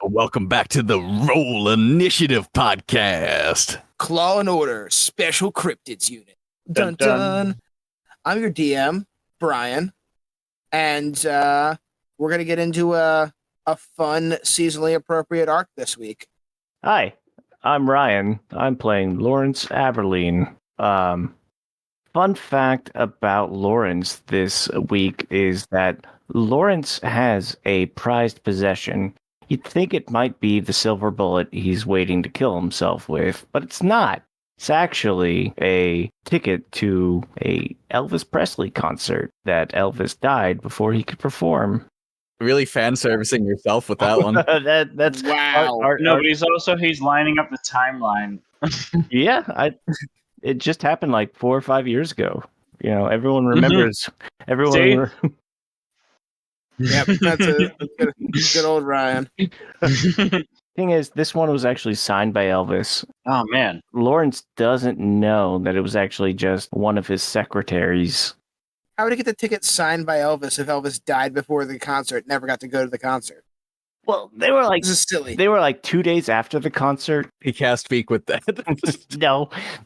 Welcome back to the Roll Initiative podcast. Claw and Order Special Cryptids Unit. Dun, dun. I'm your DM, Brian, and we're going to get into a fun, seasonally appropriate arc this week. Hi, I'm Ryan. I'm playing Lawrence Aberline. Fun fact about Lawrence this week is that Lawrence has a prized possession. You'd think it might be the silver bullet he's waiting to kill himself with, but it's not. It's actually a ticket to a Elvis Presley concert that Elvis died before he could perform. Really fan servicing yourself with that one. That's Wow. No, but he's lining up the timeline. Yeah, it just happened like 4 or 5 years ago. You know, everyone remembers. Everyone. Yep, that's a good old Ryan. Thing is, this one was actually signed by Elvis. Oh man, Lawrence doesn't know that it was actually just one of his secretaries. How would he get the ticket signed by Elvis if Elvis died before the concert, never got to go to the concert? Well, they were like This is silly. They were like 2 days after the concert. He can't speak with that.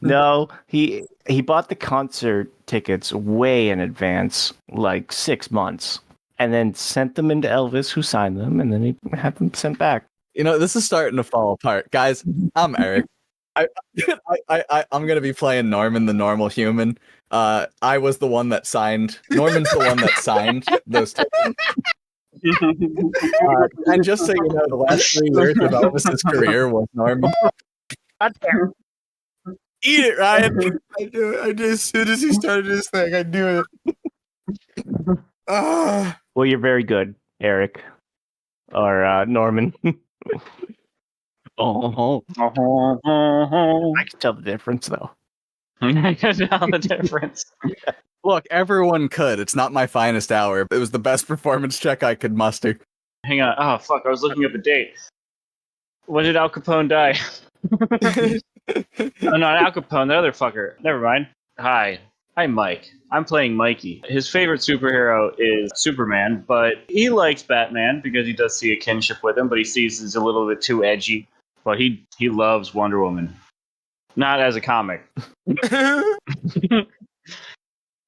No. He bought the concert tickets way in advance, like 6 months, and then sent them into Elvis, who signed them, and then he had them sent back. You know, this is starting to fall apart. Guys, I'm Eric. I'm going to be playing Norman, the normal human. I was the one that signed. Norman's the one that signed those tickets. And just so you know, the last 3 years of Elvis's career was Norman. Eat it, Ryan. I do. As soon as he started his thing, I knew it. Well, you're very good, Eric. Or Norman. I can tell the difference, though. I can tell the difference. Look, everyone could. It's not my finest hour. It was the best performance check I could muster. Hang on. Oh fuck! I was looking up a date. When did Al Capone die? Oh, not Al Capone. The other fucker. Never mind. Hi, Mike. I'm playing Mikey. His favorite superhero is Superman, but he likes Batman because he does see a kinship with him. But he sees he's a little bit too edgy. But he loves Wonder Woman. Not as a comic.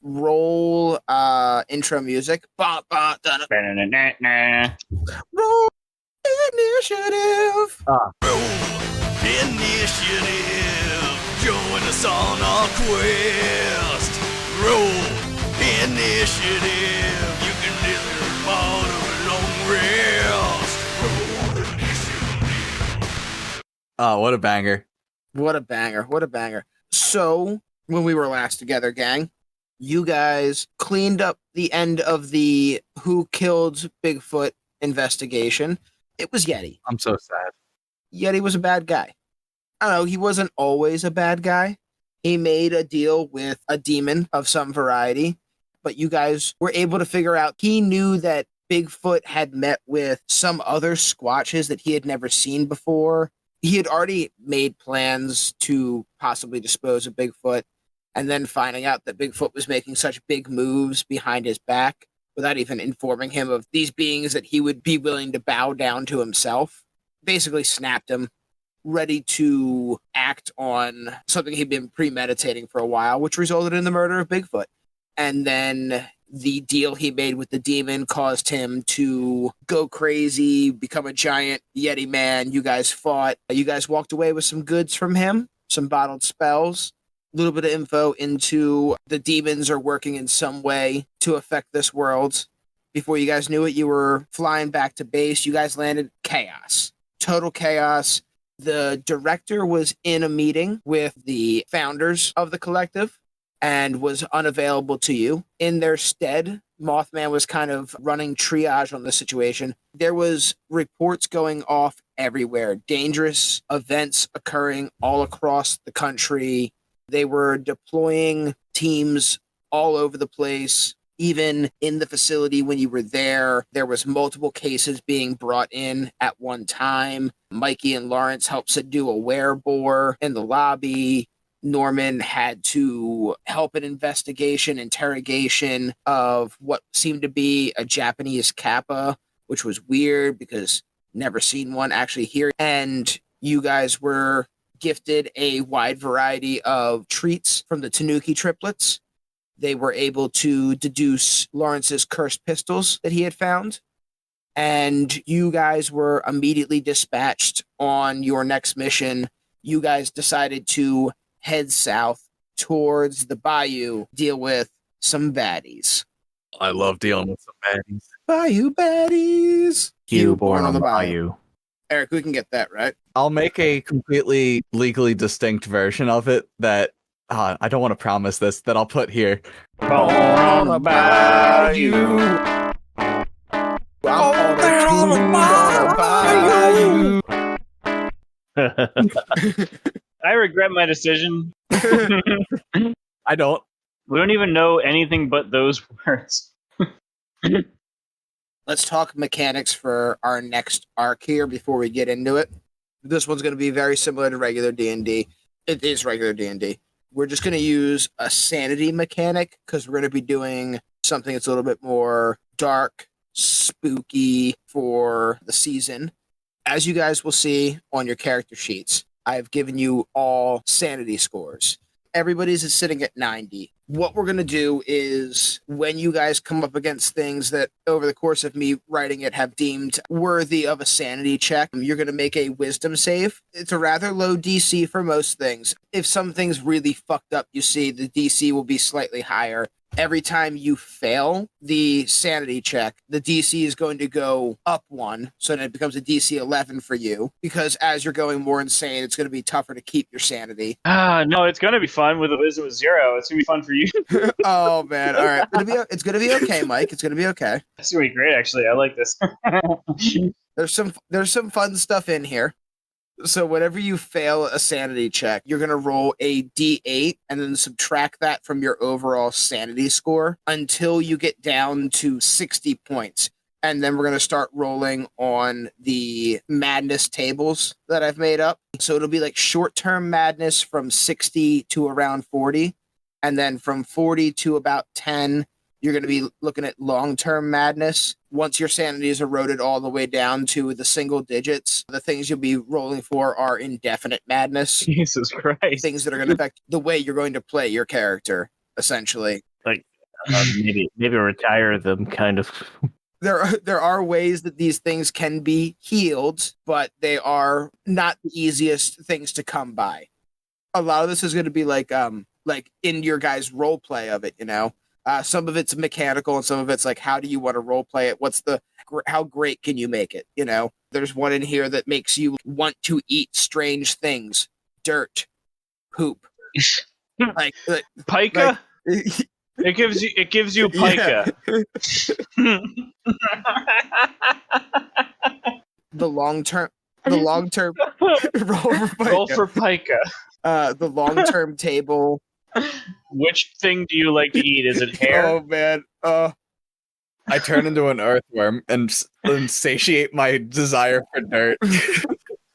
Roll intro music. Roll initiative. Initiative, join us on our quest. Roll initiative, you can listen part of a long rest. Roll initiative. Oh, what a banger. What a banger. So, when we were last together, gang, you guys cleaned up the end of the who killed Bigfoot investigation. It was Yeti. I'm so sad. Yeti was a bad guy. I don't know, he wasn't always a bad guy. He made a deal with a demon of some variety, but you guys were able to figure out he knew that Bigfoot had met with some other Squatches that he had never seen before. He had already made plans to possibly dispose of Bigfoot, and then finding out that Bigfoot was making such big moves behind his back without even informing him of these beings that he would be willing to bow down to himself, basically snapped him, ready to act on something he'd been premeditating for a while, which resulted in the murder of Bigfoot. And then the deal he made with the demon caused him to go crazy, become a giant Yeti man. You guys fought. You guys walked away with some goods from him, some bottled spells, a little bit of info into the demons are working in some way to affect this world. Before you guys knew it, you were flying back to base. You guys landed chaos. Total chaos. The director was in a meeting with the founders of the collective and was unavailable to you. In their stead, Mothman was kind of running triage on the situation. There was reports going off everywhere, dangerous events occurring all across the country. They were deploying teams all over the place. Even in the facility when you were there, there was multiple cases being brought in at one time. Mikey and Lawrence helped subdue a werebore in the lobby. Norman had to help an interrogation of what seemed to be a Japanese kappa, which was weird because never seen one actually here. And you guys were gifted a wide variety of treats from the Tanuki triplets. They were able to deduce Lawrence's cursed pistols that he had found. And you guys were immediately dispatched on your next mission. You guys decided to head south towards the Bayou, deal with some baddies. I love dealing with some baddies. Bayou baddies. You born on the Bayou. Eric, we can get that, right? I'll make a completely legally distinct version of it that I don't want to promise this, that I'll put here. Born on the Bayou. I regret my decision. I don't. We don't even know anything but those words. Let's talk mechanics for our next arc here before we get into it. This one's going to be very similar to regular D&D. It is regular D&D. We're just going to use a sanity mechanic because we're going to be doing something that's a little bit more dark, spooky for the season. As you guys will see on your character sheets, I've given you all sanity scores. Everybody's is sitting at 90. What we're going to do is when you guys come up against things that over the course of me writing it have deemed worthy of a sanity check, you're going to make a wisdom save. It's a rather low DC for most things. If something's really fucked up, you see the DC will be slightly higher. Every time you fail the sanity check, the DC is going to go up 1, so then it becomes a DC 11 for you. Because as you're going more insane, it's going to be tougher to keep your sanity. No, it's going to be fun with a wisdom of 0. It's going to be fun for you. Oh, man. All right. It's going to be okay, Mike. It's going to be okay. It's going to be great, actually. I like this. There's some fun stuff in here. So whenever you fail a sanity check, you're going to roll a D8 and then subtract that from your overall sanity score until you get down to 60 points. And then we're going to start rolling on the madness tables that I've made up. So it'll be like short-term madness from 60 to around 40. And then from 40 to about 10, you're going to be looking at long-term madness. Once your sanity is eroded all the way down to the single digits, the things you'll be rolling for are indefinite madness. Jesus Christ. Things that are going to affect the way you're going to play your character, essentially. Like maybe retire them, kind of. There are ways that these things can be healed, but they are not the easiest things to come by. A lot of this is going to be like in your guys' role play of it, you know. Some of it's mechanical and some of it's like, how do you want to role play it? How great can you make it? You know, there's one in here that makes you want to eat strange things, dirt, poop, like pica. It gives you pica. Yeah. The long term roll for pica. The long term table. Which thing do you like to eat? Is it hair? Oh man, I turn into an earthworm and satiate my desire for dirt.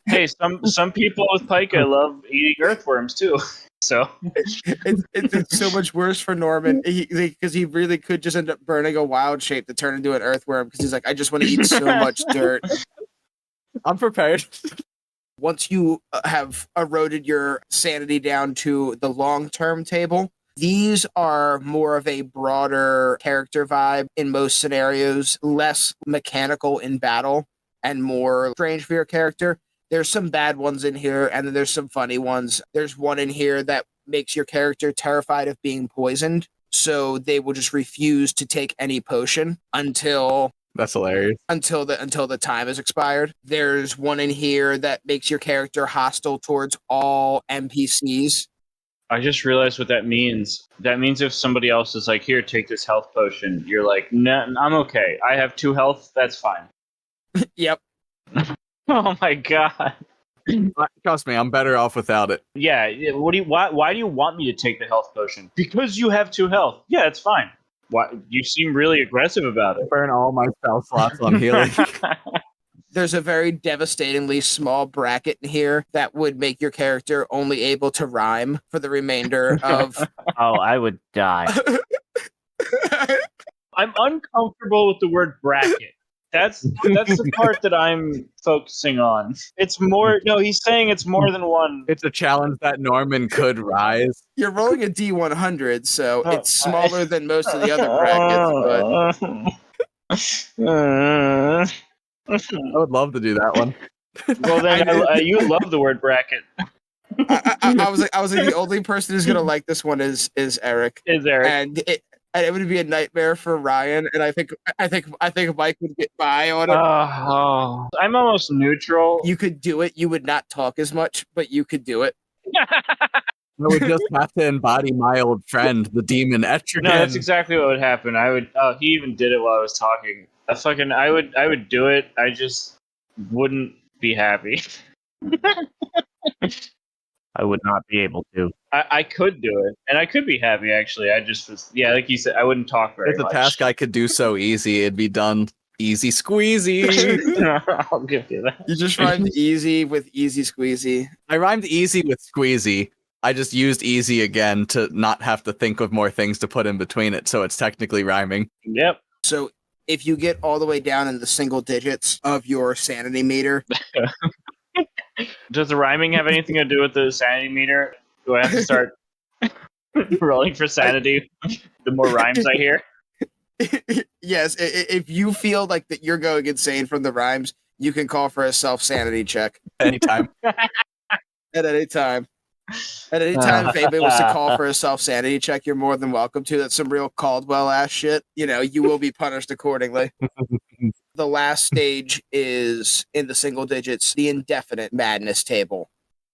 Hey, some people with pica love eating earthworms too. So it's so much worse for Norman because he really could just end up burning a wild shape to turn into an earthworm because he's like, I just want to eat so much dirt. I'm prepared. Once you have eroded your sanity down to the long-term table, these are more of a broader character vibe in most scenarios, less mechanical in battle and more strange for your character. There's some bad ones in here, and then there's some funny ones. There's one in here that makes your character terrified of being poisoned, so they will just refuse to take any potion until... That's hilarious. Until the time is expired. There's one in here that makes your character hostile towards all NPCs. I just realized what that means. That means if somebody else is like, here, take this health potion, you're like, no, I'm okay. I have 2 health, that's fine. Yep. Oh my god. Trust me, I'm better off without it. Yeah, why do you want me to take the health potion? Because you have 2 health. Yeah, it's fine. Why, you seem really aggressive about it. Burn all my spell slots on healing. There's a very devastatingly small bracket in here that would make your character only able to rhyme for the remainder of... Oh, I would die. I'm uncomfortable with the word bracket. That's the part that I'm focusing on. It's more. No, he's saying it's more than one. It's a challenge that Norman could rise. You're rolling a D100, so Oh, it's smaller than most of the other brackets. But I would love to do that one. Well, then you love the word bracket. I was like, the only person who's gonna like this one is Eric, Is there? and it would be a nightmare for Ryan, and I think Mike would get by on it. I'm almost neutral. You could do it. You would not talk as much, but you could do it. I would just have to embody my old friend, the demon Etrigan. No, that's exactly what would happen. I would. Oh, he even did it while I was talking. I would do it. I just wouldn't be happy. I would not be able to. I could do it, and I could be happy actually. I just was, like you said, I wouldn't talk very It's a much. task I could do so easy, it'd be done easy squeezy. I'll give you that. You just rhymed easy with easy squeezy. I rhymed easy with squeezy. I just used easy again to not have to think of more things to put in between it, so it's technically rhyming. Yep. So if you get all the way down in the single digits of your sanity meter, Does the rhyming have anything to do with the sanity meter? Do I have to start rolling for sanity the more rhymes I hear? yes, if you feel like that you're going insane from the rhymes, you can call for a self-sanity check Anytime. at any time. At any time, if anybody wants to call for a self-sanity check, you're more than welcome to. That's some real Caldwell-ass shit. You will be punished accordingly. The last stage is in the single digits, the indefinite madness table.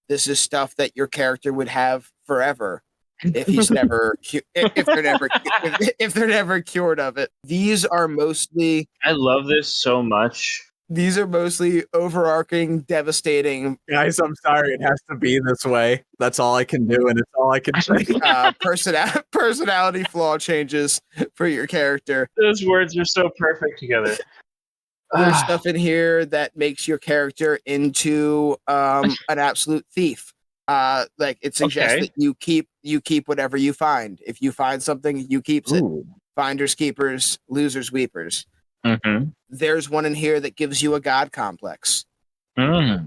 This is stuff that your character would have forever if he's never if they're never cured of it. These are mostly I love this so much. overarching, devastating Guys, I'm sorry, it has to be this way. That's all I can do, and it's all I can say. personality flaw changes for your character. Those words are so perfect together. There's stuff in here that makes your character into an absolute thief. Like it suggests that you keep whatever you find. If you find something, you keeps it. Finders keepers, losers weepers. Mm-hmm. There's one in here that gives you a god complex. That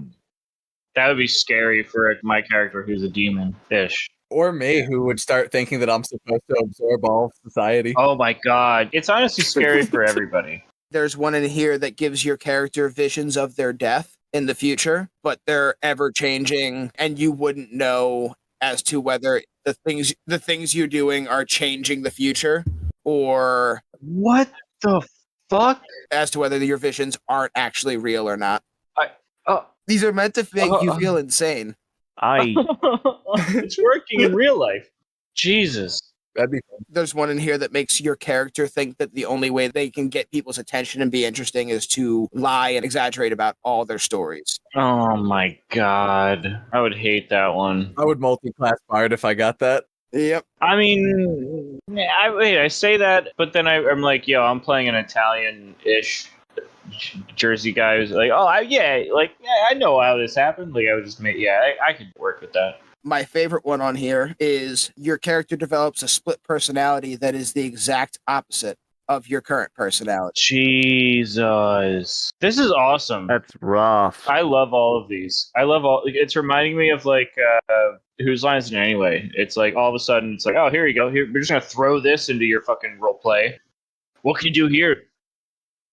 would be scary for my character who's a demon-ish. Or me, who would start thinking that I'm supposed to absorb all of society. Oh my god. It's honestly scary for everybody. There's one in here that gives your character visions of their death in the future, but they're ever changing, and you wouldn't know as to whether the things you're doing are changing the future, or What the fuck? as to whether your visions aren't actually real or not. Oh. These are meant to make you feel insane. It's working in real life. Jesus. That'd be fun. There's one in here that makes your character think that the only way they can get people's attention and be interesting is to lie and exaggerate about all their stories. Oh my god. I would hate that one. I would multi-class bard if I got that. Yep. I mean, I say that, but then I'm like, I'm playing an Italian-ish Jersey guy who's like, I know how this happened. Like, I would just I could work with that. My favorite one on here is your character develops a split personality that is the exact opposite of your current personality. Jesus. This is awesome. That's rough. I love all of these. It's reminding me of like Whose Line Is It Anyway? It's like all of a sudden it's like, oh, here you go. Here, we're just gonna throw this into your fucking role play. What can you do here?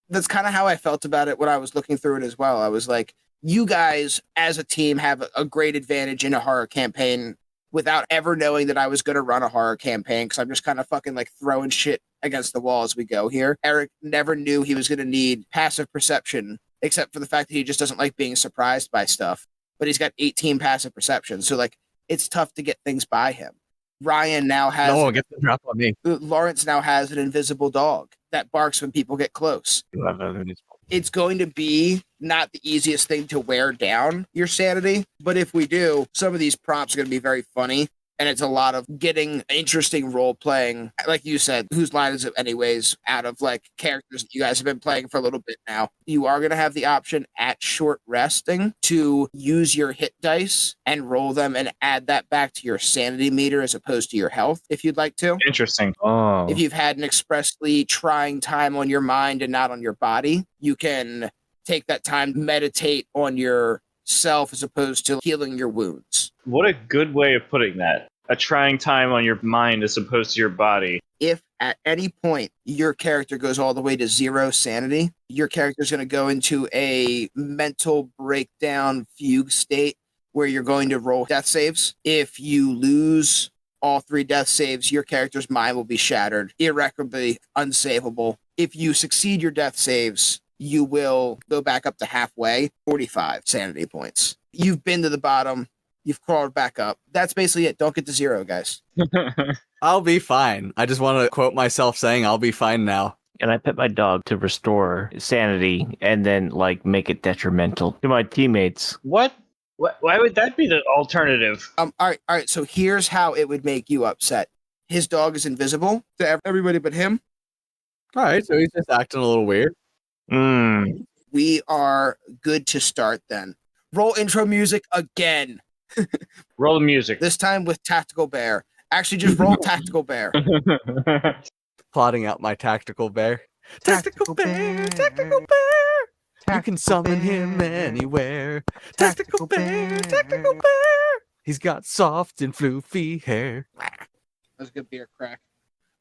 That's kind of how I felt about it when I was looking through it as well. I was like, you guys as a team have a great advantage in a horror campaign without ever knowing that I was going to run a horror campaign, because I'm just kind of fucking like throwing shit against the wall as we go here. Eric never knew he was going to need passive perception, except for the fact that he just doesn't like being surprised by stuff. But he's got 18 passive perception, so like it's tough to get things by him. Ryan now has... No one gets the drop on me. Lawrence now has an invisible dog that barks when people get close. It's going to be not the easiest thing to wear down your sanity, but if we do, some of these prompts are going to be very funny. And it's a lot of getting interesting role playing. Like you said, whose line is it anyways, out of like characters that you guys have been playing for a little bit now. You are going to have the option at short resting to use your hit dice and roll them and add that back to your sanity meter as opposed to your health if you'd like to. Interesting. Oh. If you've had an expressly trying time on your mind and not on your body, you can take that time to meditate on yourself as opposed to healing your wounds. What a good way of putting that. A trying time on your mind as opposed to your body. If at any point your character goes all the way to 0 sanity, your character is going to go into a mental breakdown fugue state where you're going to roll death saves. If you lose all 3 death saves, your character's mind will be shattered, irreparably unsavable. If you succeed your death saves, you will go back up to halfway, 45 sanity points. You've been to the bottom. You've crawled back up. That's basically it. Don't get to 0, guys. I'll be fine. I just want to quote myself saying I'll be fine now. And I pet my dog to restore sanity and then, like, make it detrimental to my teammates. What? Why would that be the alternative? All right. So here's how it would make you upset. His dog is invisible to everybody but him. All right, so he's just acting a little weird. We are good to start then. Roll intro music again. Roll the music. This time with Tactical Bear. Actually, just roll Tactical Bear. Plotting out my tactical bear. Tactical bear, tactical bear. You can summon him anywhere. Tactical bear, tactical bear. He's got soft and floofy hair. That's a good beer crack.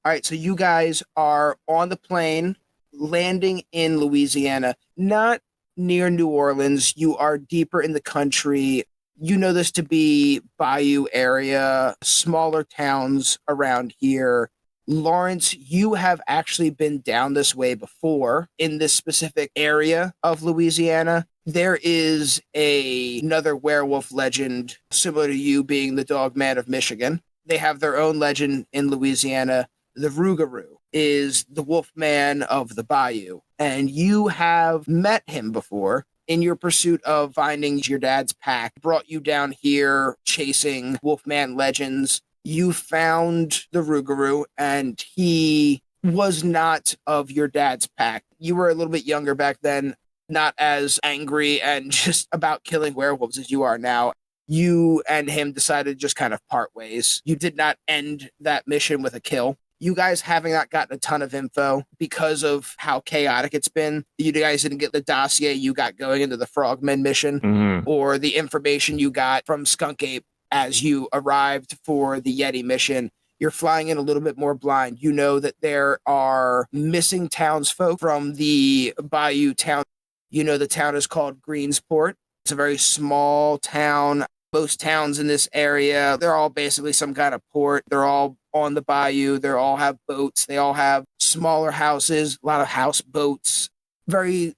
All right, so you guys are on the plane, landing in Louisiana, not near New Orleans. You are deeper in the country. You know this to be Bayou area, smaller towns around here. Lawrence, you have actually been down this way before in this specific area of Louisiana. There is another werewolf legend similar to you being the Dog Man of Michigan. They have their own legend in Louisiana. The Rougarou is the wolf man of the Bayou. And you have met him before in your pursuit of finding your dad's pack. Brought you down here chasing Wolfman legends. You found the Rougarou, and he was not of your dad's pack. You were a little bit younger back then, not as angry and just about killing werewolves as you are now. You and him decided to just kind of part ways. You did not end that mission with a kill. You guys having not gotten a ton of info because of how chaotic it's been. You guys didn't get the dossier you got going into the Frogmen mission or the information you got from Skunk Ape as you arrived for the Yeti mission. You're flying in a little bit more blind. You know that there are missing townsfolk from the Bayou town. You know the town is called Greensport. It's a very small town. Most towns in this area, they're all basically some kind of port. They're all on the bayou. They all have boats. They all have smaller houses, a lot of houseboats. Very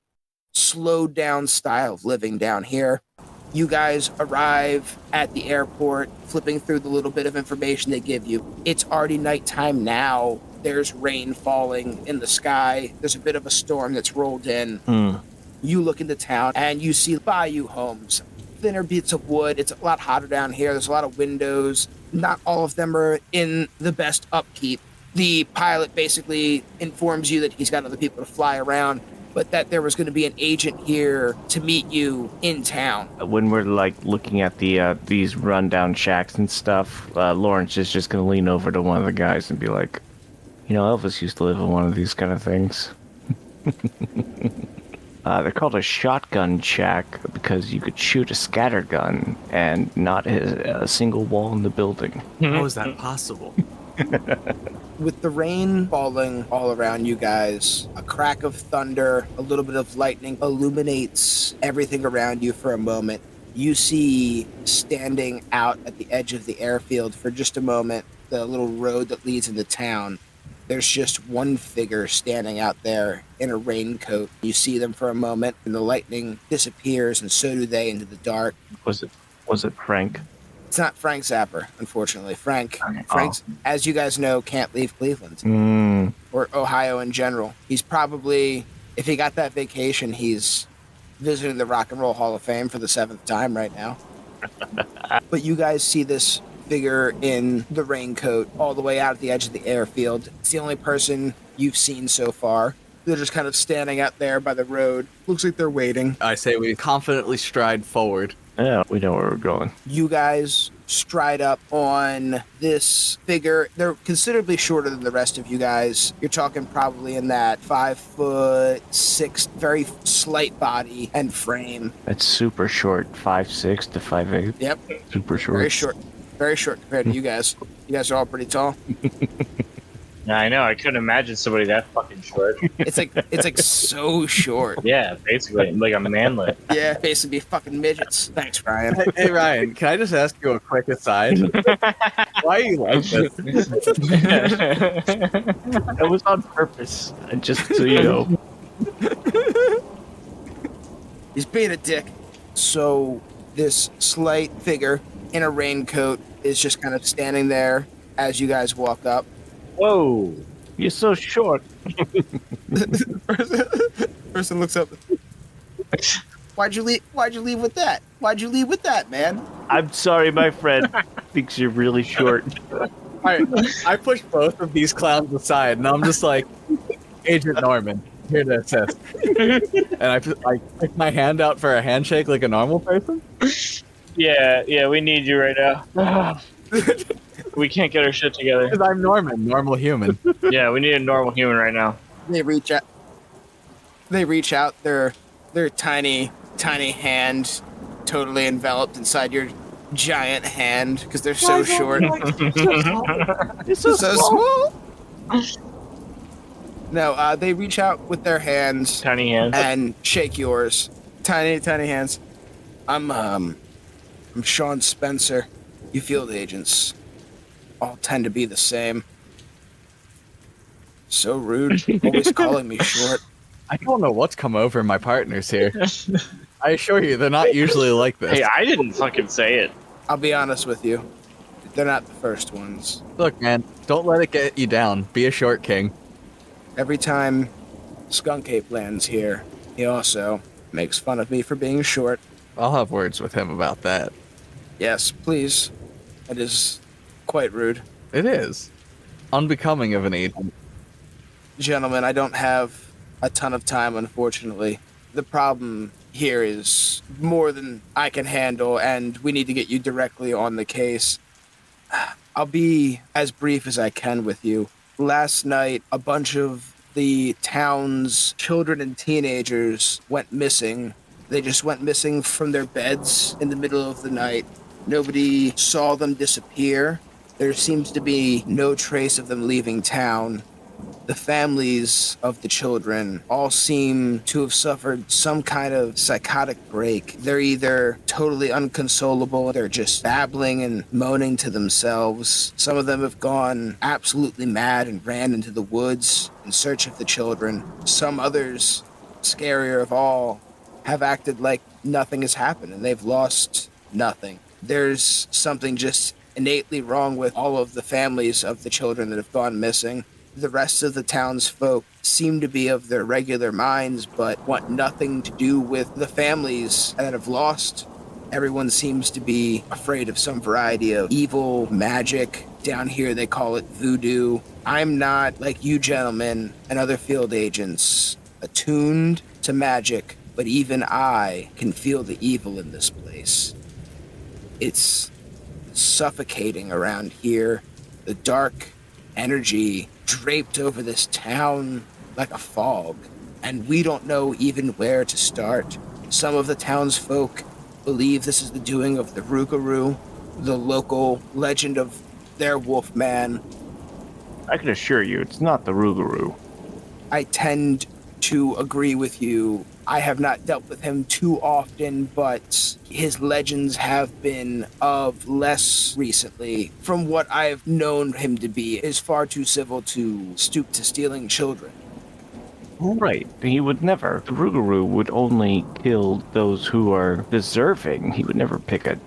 slowed down style of living down here. You guys arrive at the airport, flipping through the little bit of information they give you. It's already nighttime now. There's rain falling in the sky. There's a bit of a storm that's rolled in. You look into town and you see bayou homes. Thinner bits of wood. It's a lot hotter down here. There's a lot of windows. Not all of them are in the best upkeep. The pilot basically informs you that he's got other people to fly around, but that there was going to be an agent here to meet you in town. When we're like looking at the these rundown shacks and stuff, Lawrence is just going to lean over to one of the guys and be like, you know, Elvis used to live in one of these kind of things. They're called a shotgun shack because you could shoot a scatter gun and not hit a single wall in the building. How is that possible? With the rain falling all around you guys, a crack of thunder, a little bit of lightning illuminates everything around you for a moment. You see standing out at the edge of the airfield for just a moment, the little road that leads into town. There's just one figure standing out there in a raincoat. You see them for a moment, and the lightning disappears, and so do they into the dark. Was it Frank? It's not Frank Zapper, unfortunately. Frank's, as you guys know, can't leave Cleveland or Ohio in general. He's probably, if he got that vacation, he's visiting the Rock and Roll Hall of Fame for the 7th time right now. But you guys see this figure in the raincoat all the way out at the edge of the airfield. It's the only person you've seen so far. They're just kind of standing out there by the road. Looks like they're waiting. I say we confidently stride forward. Yeah, we know where we're going. You guys stride up on this figure. They're considerably shorter than the rest of you guys. You're talking probably in that 5'6", very slight body and frame. That's super short, 5'6" to 5'8". Yep, Super short. very short compared to you guys. You guys are all pretty tall. Yeah, I know. I couldn't imagine somebody that fucking short. It's like so short. Yeah, basically, like a manlet. Yeah, basically fucking midgets. Thanks, Ryan. Hey Ryan, can I just ask you a quick aside? Why are you like this? That was on purpose, just so you know. He's being a dick. So this slight figure in a raincoat is just kind of standing there as you guys walk up. Whoa! You're so short. Person looks up. Why'd you leave with that? Why'd you leave with that, man? I'm sorry, my friend thinks you're really short. I push both of these clowns aside, and I'm just like, Agent Norman, here to assist. And I pick my hand out for a handshake like a normal person. Yeah, we need you right now. We can't get our shit together. Because I'm Norman, normal human. Yeah, we need a normal human right now. They reach out. Their tiny hand, totally enveloped inside your giant hand because they're so short. It's so small. No, they reach out with their hands Tiny hands. and shake yours. Tiny hands. I'm Sean Spencer. You field agents all tend to be the same. So rude. Always calling me short. I don't know what's come over my partners here. I assure you, they're not usually like this. Hey, I didn't fucking say it. I'll be honest with you. They're not the first ones. Look, man, don't let it get you down. Be a short king. Every time Skunk Ape lands here, he also makes fun of me for being short. I'll have words with him about that. Yes, please. It is quite rude. It is. Unbecoming of an agent. Gentlemen, I don't have a ton of time, unfortunately. The problem here is more than I can handle, and we need to get you directly on the case. I'll be as brief as I can with you. Last night, a bunch of the town's children and teenagers went missing. They just went missing from their beds in the middle of the night. Nobody saw them disappear. There seems to be no trace of them leaving town. The families of the children all seem to have suffered some kind of psychotic break. They're either totally unconsolable, they're just babbling and moaning to themselves. Some of them have gone absolutely mad and ran into the woods in search of the children. Some others, scarier of all, have acted like nothing has happened and they've lost nothing. There's something just innately wrong with all of the families of the children that have gone missing. The rest of the townsfolk seem to be of their regular minds, but want nothing to do with the families that have lost. Everyone seems to be afraid of some variety of evil magic. Down here they call it voodoo. I'm not, like you gentlemen and other field agents, attuned to magic, but even I can feel the evil in this place. It's suffocating around here. The dark energy draped over this town like a fog, and we don't know even where to start. Some of the townsfolk believe this is the doing of the Rougarou, the local legend of their wolf man. I can assure you, it's not the Rougarou. I tend to agree with you. I have not dealt with him too often, but his legends have been of less recently. From what I've known him to be, is far too civil to stoop to stealing children. Right. He would never. The Rougarou would only kill those who are deserving. He would never pick a...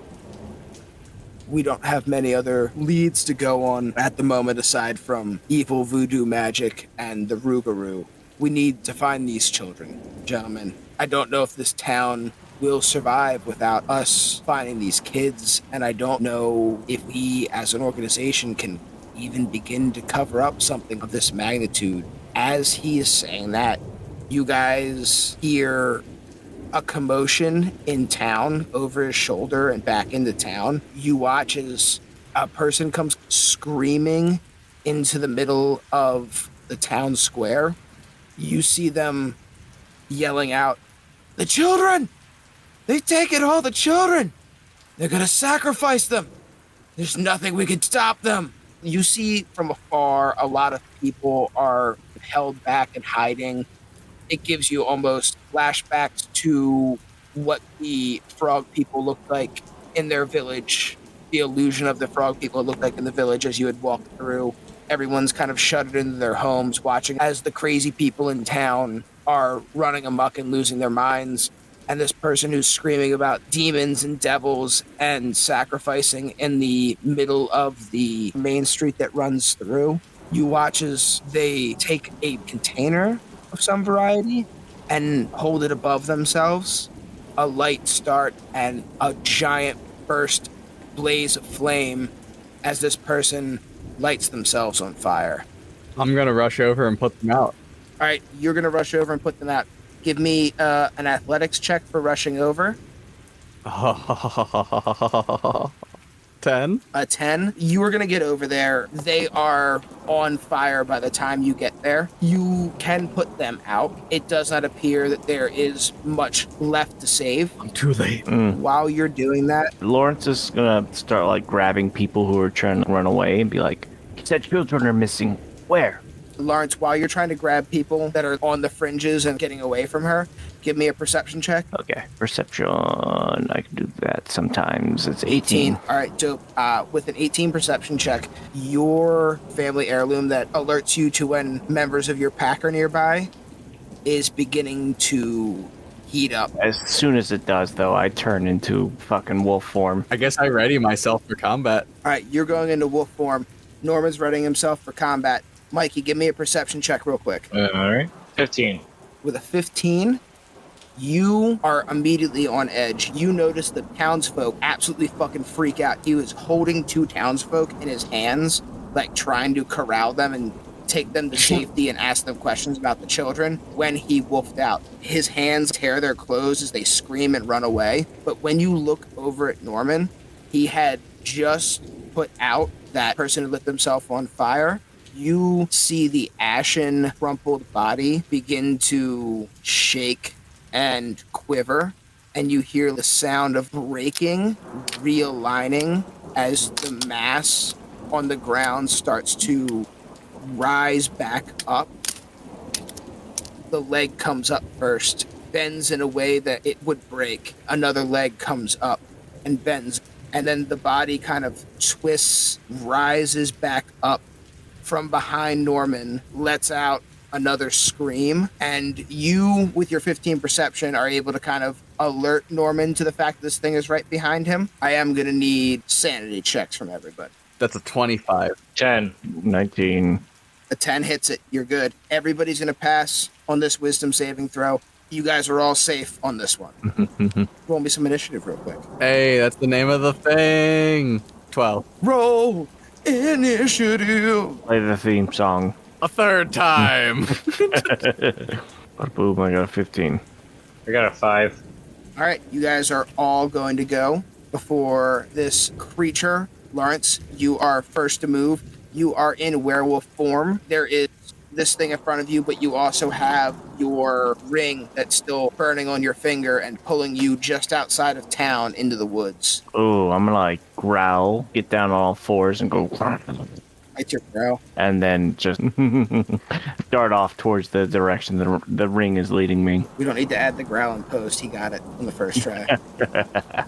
We don't have many other leads to go on at the moment aside from evil voodoo magic and the Rougarou. We need to find these children, gentlemen. I don't know if this town will survive without us finding these kids. And I don't know if we as an organization can even begin to cover up something of this magnitude. As he is saying that, you guys hear a commotion in town over his shoulder and back into town. You watch as a person comes screaming into the middle of the town square. You see them yelling out, "The children! They've taken all the children! They're gonna sacrifice them! There's nothing we can stop them!" You see from afar a lot of people are held back and hiding. It gives you almost flashbacks to what the frog people looked like in their village, the illusion of the frog people looked like in the village as you had walked through. Everyone's kind of shuttered into their homes, watching as the crazy people in town are running amok and losing their minds. And this person who's screaming about demons and devils and sacrificing in the middle of the main street that runs through. You watch as they take a container of some variety and hold it above themselves. A light start and a giant burst blaze of flame as this person lights themselves on fire. I'm gonna rush over and put them out. All right, you're going to rush over and put them out. Give me an athletics check for rushing over. 10. A 10. You are going to get over there. They are on fire by the time you get there. You can put them out. It does not appear that there is much left to save. I'm too late. While you're doing that, Lawrence is gonna start like grabbing people who are trying to run away and be like, "He said children are missing. Where?" Lawrence, while you're trying to grab people that are on the fringes and getting away from her, give me a perception check. Okay, perception. I can do that sometimes. It's 18. All right, so with an 18 perception check, your family heirloom that alerts you to when members of your pack are nearby is beginning to heat up. As soon as it does, though, I turn into fucking wolf form. I guess I ready myself for combat. All right, you're going into wolf form. Norman's readying himself for combat. Mikey, give me a perception check real quick. All right. 15. With a 15, you are immediately on edge. You notice the townsfolk absolutely fucking freak out. He was holding 2 townsfolk in his hands, like trying to corral them and take them to safety and ask them questions about the children when he wolfed out. His hands tear their clothes as they scream and run away. But when you look over at Norman, he had just put out that person who lit themselves on fire. You see the ashen, crumpled body begin to shake and quiver, and you hear the sound of breaking, realigning as the mass on the ground starts to rise back up. The leg comes up first, bends in a way that it would break. Another leg comes up and bends, and then the body kind of twists, rises back up from behind Norman, lets out another scream, and you, with your 15 perception, are able to kind of alert Norman to the fact that this thing is right behind him. I am going to need sanity checks from everybody. That's a 25. 10. 19. A 10 hits it. You're good. Everybody's going to pass on this wisdom saving throw. You guys are all safe on this one. Roll me some initiative real quick. Hey, that's the name of the thing. 12. Roll initiative. Play the theme song. A third time. Boom, I got a 15. I got a 5. All right, you guys are all going to go before this creature. Lawrence, you are first to move. You are in werewolf form. There is this thing in front of you, but you also have your ring that's still burning on your finger and pulling you just outside of town into the woods. Oh, I'm gonna like growl, get down on all fours, and go, It's your bro. and then just dart off towards the direction the ring is leading me. We don't need to add the growl in post. He got it on the first try.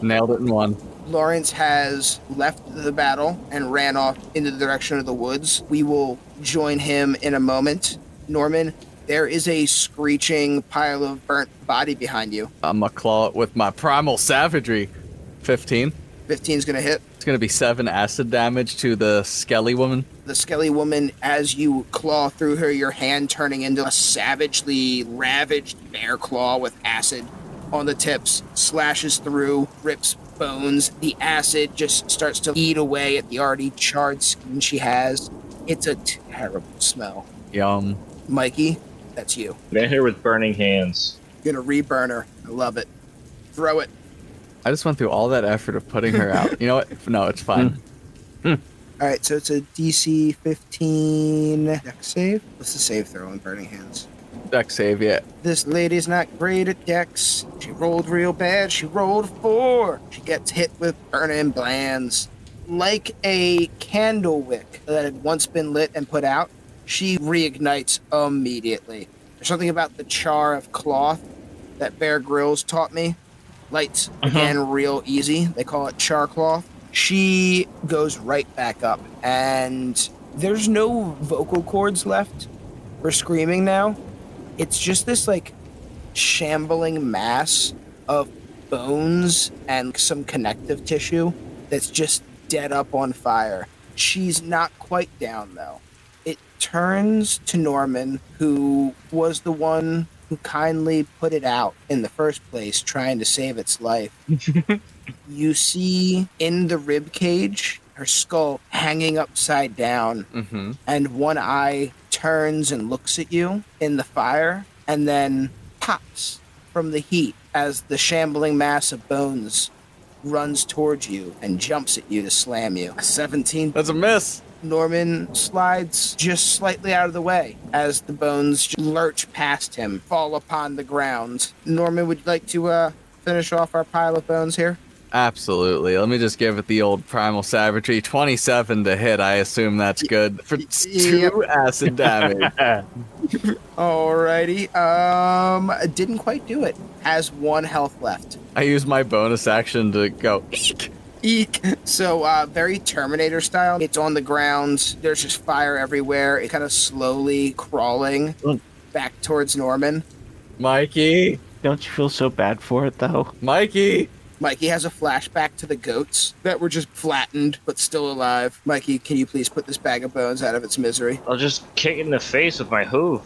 Nailed it in one. Lawrence has left the battle and ran off into the direction of the woods. We will join him in a moment. Norman, there is a screeching pile of burnt body behind you. I'm gonna claw it with my primal savagery. 15. 15 is going to hit. It's gonna be 7 acid damage to the skelly woman. The skelly woman, as you claw through her, your hand turning into a savagely ravaged bear claw with acid. on the tips, slashes through, rips bones. The acid just starts to eat away at the already charred skin she has. It's a terrible smell. Yum. Mikey, that's you. Man here with burning hands. You're gonna reburn her. I love it. Throw it. I just went through all that effort of putting her out. You know what? No, it's fine. All right, so it's a DC 15 dex save. What's the save throw in Burning Hands? Dex save, yeah. This lady's not great at dex. She rolled real bad. She rolled 4. She gets hit with burning blands. Like a candle wick that had once been lit and put out, she reignites immediately. There's something about the char of cloth that Bear Grylls taught me. Lights again real easy. They call it char cloth. She goes right back up, and there's no vocal cords left for screaming now. It's just this like shambling mass of bones and some connective tissue that's just dead up on fire. She's not quite down though. It turns to Norman, who was the one who kindly put it out in the first place, trying to save its life. You see in the rib cage her skull hanging upside down, and one eye turns and looks at you in the fire, and then pops from the heat as the shambling mass of bones runs towards you and jumps at you to slam you. A 17. That's a miss. Norman slides just slightly out of the way as the bones lurch past him, fall upon the ground. Norman, would you like to finish off our pile of bones here? Absolutely. Let me just give it the old primal savagery. 27 to hit. I assume that's good for 2 acid damage. Alrighty. Didn't quite do it. Has 1 health left. I use my bonus action to go eek. Eek. So, very Terminator style. It's on the ground. There's just fire everywhere. It's kind of slowly crawling back towards Norman. Mikey. Don't you feel so bad for it, though? Mikey. Mikey has a flashback to the goats that were just flattened but still alive. Mikey, can you please put this bag of bones out of its misery? I'll just kick it in the face with my hoof.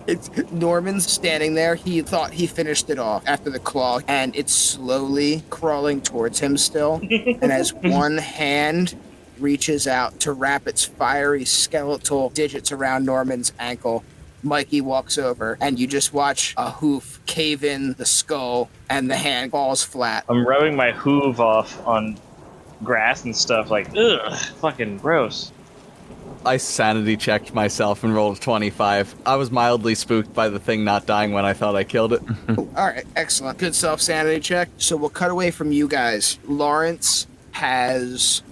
It's Norman's standing there. He thought he finished it off after the claw, and it's slowly crawling towards him still. And as one hand reaches out to wrap its fiery skeletal digits around Norman's ankle, Mikey walks over, and you just watch a hoof cave in the skull, and the hand falls flat. I'm rubbing my hoof off on grass and stuff, like, ugh, fucking gross. I sanity checked myself and rolled a 25. I was mildly spooked by the thing not dying when I thought I killed it. All right, excellent. Good self-sanity check. So we'll cut away from you guys. Lawrence has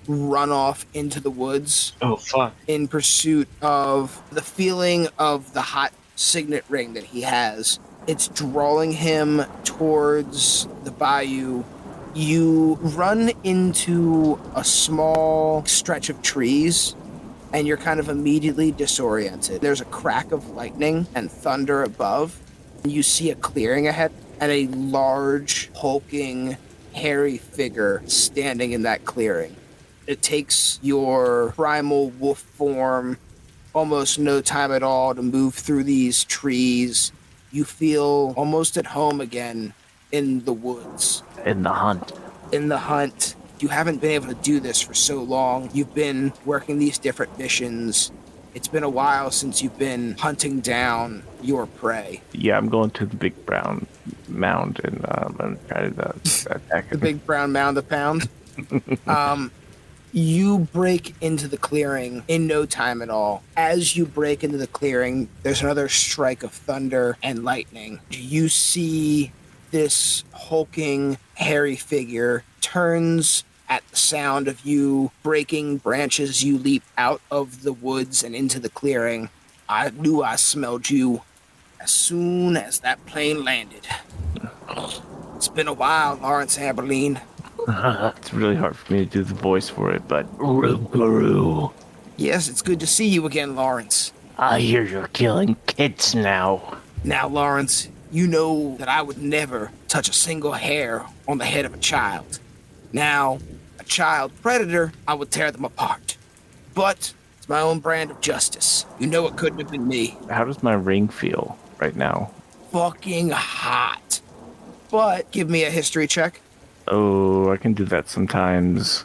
run off into the woods. Oh, fuck. In pursuit of the feeling of the hot signet ring that he has. It's drawing him towards the bayou. You run into a small stretch of trees, and you're kind of immediately disoriented. There's a crack of lightning and thunder above. You see a clearing ahead, and a large, hulking, hairy figure standing in that clearing. It takes your primal wolf form almost no time at all to move through these trees. You feel almost at home again in the woods. In the hunt. In the hunt. You haven't been able to do this for so long. You've been working these different missions. It's been a while since you've been hunting down your prey. Yeah, I'm going to the big brown mound and try to attack it. The big brown mound of pound. You break into the clearing in no time at all. As you break into the clearing, there's another strike of thunder and lightning. You see this hulking, hairy figure turns at the sound of you breaking branches. You leap out of the woods and into the clearing. I knew I smelled you as soon as that plane landed. It's been a while, Lawrence Aberline. It's really hard for me to do the voice for it, but... Guru. Yes, it's good to see you again, Lawrence. I hear you're killing kids now. Now, Lawrence, you know that I would never touch a single hair on the head of a child. Now, a child predator, I would tear them apart. But it's my own brand of justice. You know it couldn't have been me. How does my ring feel right now? fucking hot. But give me a history check. Oh, I can do that sometimes.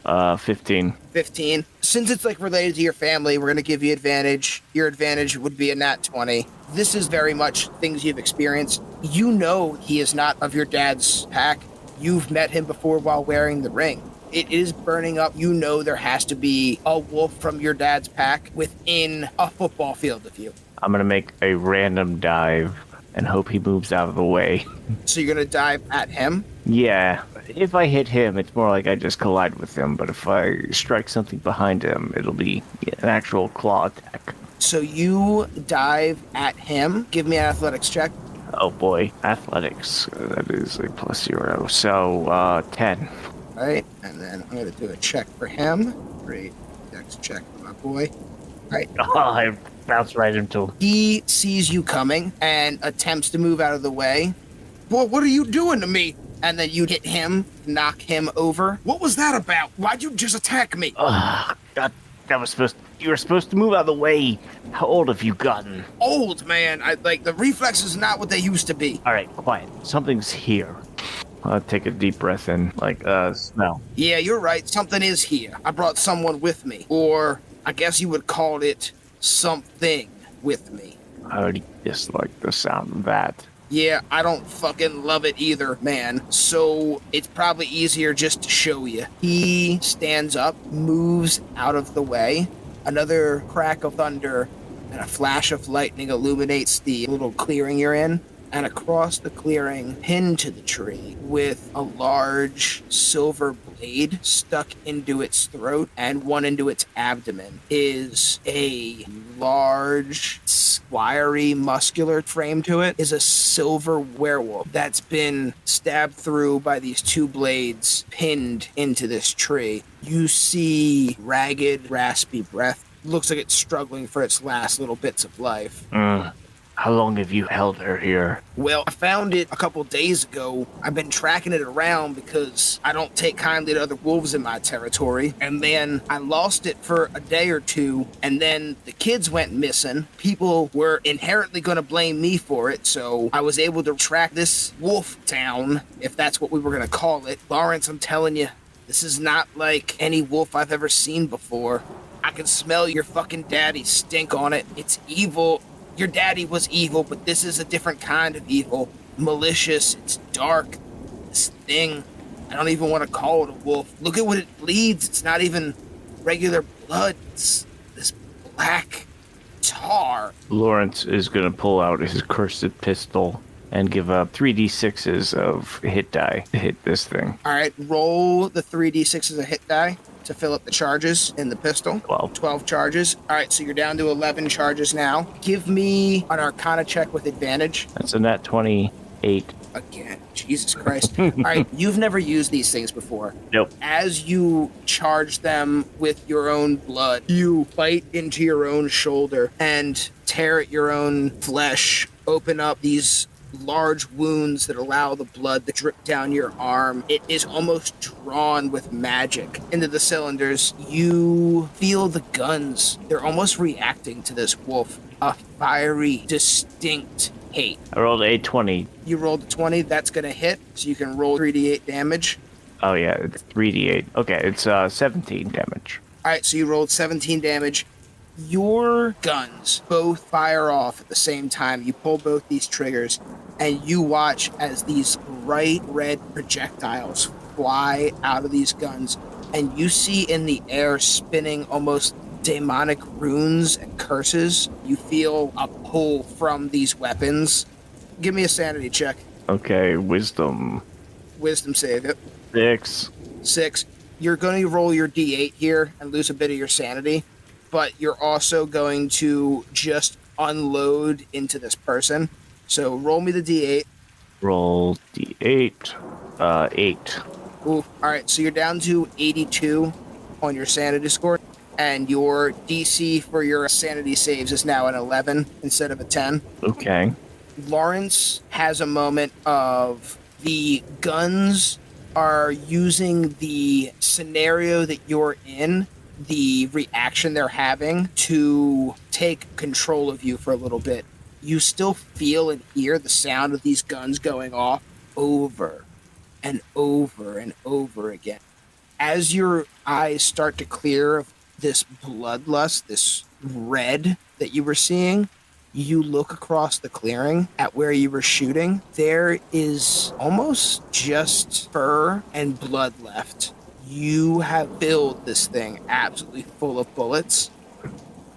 15. 15. Since it's like related to your family, we're going to give you advantage. Your advantage would be a nat 20. This is very much things you've experienced. You know he is not of your dad's pack. You've met him before while wearing the ring. It is burning up. You know there has to be a wolf from your dad's pack within a football field of you. I'm going to make a random dive and hope he moves out of the way. So you're going to dive at him? Yeah, if I hit him, it's more like I just collide with him, but if I strike something behind him, it'll be an actual claw attack. So you dive at him. Give me an athletics check. Oh boy, athletics, that is a +0, so 10. All right, and then I'm going to do a check for him. Great. Dex check for my boy. All right. Oh, I bounced right into. He sees you coming and attempts to move out of the way. Boy, what are you doing to me? And then you hit him, knock him over. What was that about? Why'd you just attack me? Oh, God, you were supposed to move out of the way. How old have you gotten? Old, man. The reflex is not what they used to be. All right, quiet. Something's here. I'll take a deep breath in, smell. Yeah, you're right. Something is here. I brought someone with me. Or I guess you would call it something with me. I already dislike the sound of that. Yeah, I don't fucking love it either, man. So it's probably easier just to show you. He stands up, moves out of the way. Another crack of thunder and a flash of lightning illuminates the little clearing you're in. And across the clearing, pinned to the tree, with a large silver blade stuck into its throat and one into its abdomen, is a large, wiry, muscular frame to it, is a silver werewolf that's been stabbed through by these two blades pinned into this tree. You see ragged, raspy breath. Looks like it's struggling for its last little bits of life. How long have you held her here? Well, I found it a couple days ago. I've been tracking it around because I don't take kindly to other wolves in my territory. And then I lost it for a day or two, and then the kids went missing. People were inherently going to blame me for it, so I was able to track this wolf town, if that's what we were going to call it. Lawrence, I'm telling you, this is not like any wolf I've ever seen before. I can smell your fucking daddy's stink on it. It's evil. Your daddy was evil, but this is a different kind of evil. Malicious, it's dark. This thing, I don't even want to call it a wolf. Look at what it bleeds. It's not even regular blood. It's this black tar. Lawrence is going to pull out his cursed pistol and give up 3d6s of hit die to hit this thing. All right, roll the 3d6 as a hit die to fill up the charges in the pistol. 12 charges. All right, so you're down to 11 charges now. Give me an Arcana check with advantage. That's a nat 28. Again, Jesus Christ. All right, you've never used these things before. Nope. As you charge them with your own blood, you bite into your own shoulder and tear at your own flesh, open up these large wounds that allow the blood to drip down your arm. It is almost drawn with magic into the cylinders. You feel the guns. They're almost reacting to this wolf. A fiery, distinct hate. I rolled a 20. You rolled a 20. That's going to hit, so you can roll 3d8 damage. Oh, yeah, it's 3d8. Okay, it's 17 damage. All right, so you rolled 17 damage. Your guns both fire off at the same time. You pull both these triggers, and you watch as these bright red projectiles fly out of these guns, and you see in the air spinning almost demonic runes and curses. You feel a pull from these weapons. Give me a sanity check. Okay, wisdom. Wisdom save it. 6. You're going to roll your d8 here and lose a bit of your sanity, but you're also going to just unload into this person. So roll me the d8. Roll d8. 8. Ooh, all right, so you're down to 82 on your sanity score, and your DC for your sanity saves is now an 11 instead of a 10. Okay. Lawrence has a moment of the guns are using the scenario that you're in, the reaction they're having, to take control of you for a little bit. you still feel and hear the sound of these guns going off over and over and over again. As your eyes start to clear of this bloodlust, this red that you were seeing, you look across the clearing at where you were shooting. There is almost just fur and blood left. You have filled this thing absolutely full of bullets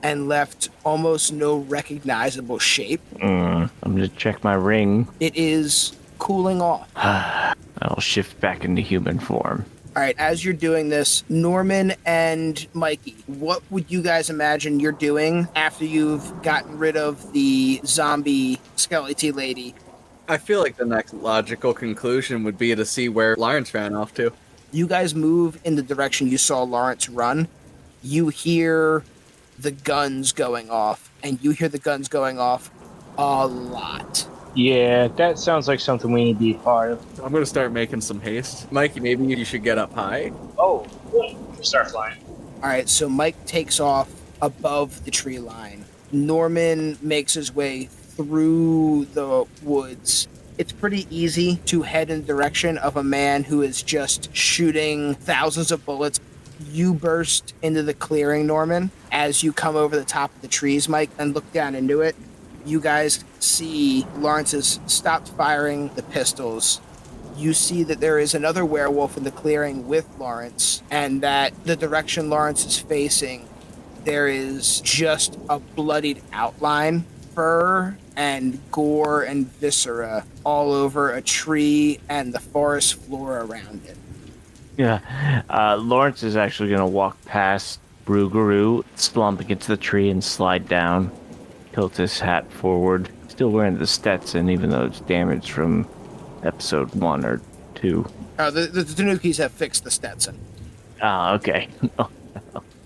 and left almost no recognizable shape. I'm gonna check my ring. It is cooling off. I'll shift back into human form. All right, as you're doing this, Norman and Mikey, what would you guys imagine you're doing after you've gotten rid of the zombie skeleton lady? I feel like the next logical conclusion would be to see where Lawrence ran off to. You guys move in the direction you saw Lawrence run. You hear the guns going off, and you hear the guns going off a lot. Yeah, that sounds like something we need to be a part of. I'm gonna start making some haste. Mikey, maybe you should get up high. Oh, good. Start flying. All right, so Mike takes off above the tree line. Norman makes his way through the woods. It's pretty easy to head in the direction of a man who is just shooting thousands of bullets. You burst into the clearing, Norman. As you come over the top of the trees, Mike, and look down into it, you guys see Lawrence has stopped firing the pistols. You see that there is another werewolf in the clearing with Lawrence, and that the direction Lawrence is facing, there is just a bloodied outline, fur and gore and viscera all over a tree and the forest floor around it. Yeah, Lawrence is actually gonna walk past Rougarou, slump against the tree and slide down, tilt his hat forward, still wearing the Stetson even though it's damaged from episode 1 or 2. The Tanukis have fixed the Stetson. Ah, okay.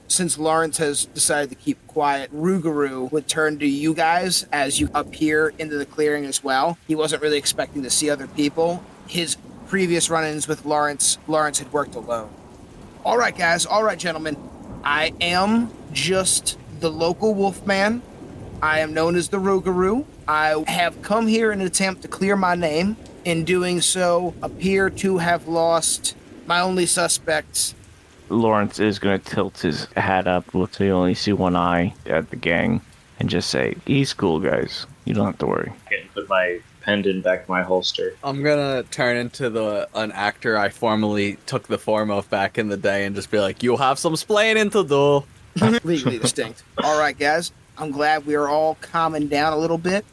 Since Lawrence has decided to keep quiet, Rougarou would turn to you guys as you appear into the clearing as well. He wasn't really expecting to see other people. His previous run-ins with Lawrence had worked alone. All right, guys. All right, gentlemen. I am just the local Wolfman. I am known as the Rougarou. I have come here in an attempt to clear my name. In doing so, appear to have lost my only suspects. Lawrence is going to tilt his hat up, look so you only see one eye at the gang, and just say, he's cool, guys. You don't have to worry. Okay, put my pendant back in my holster. I'm gonna turn into an actor I formerly took the form of back in the day and just be like, you have some splaining to do. Legally distinct. All right, guys. I'm glad we are all calming down a little bit.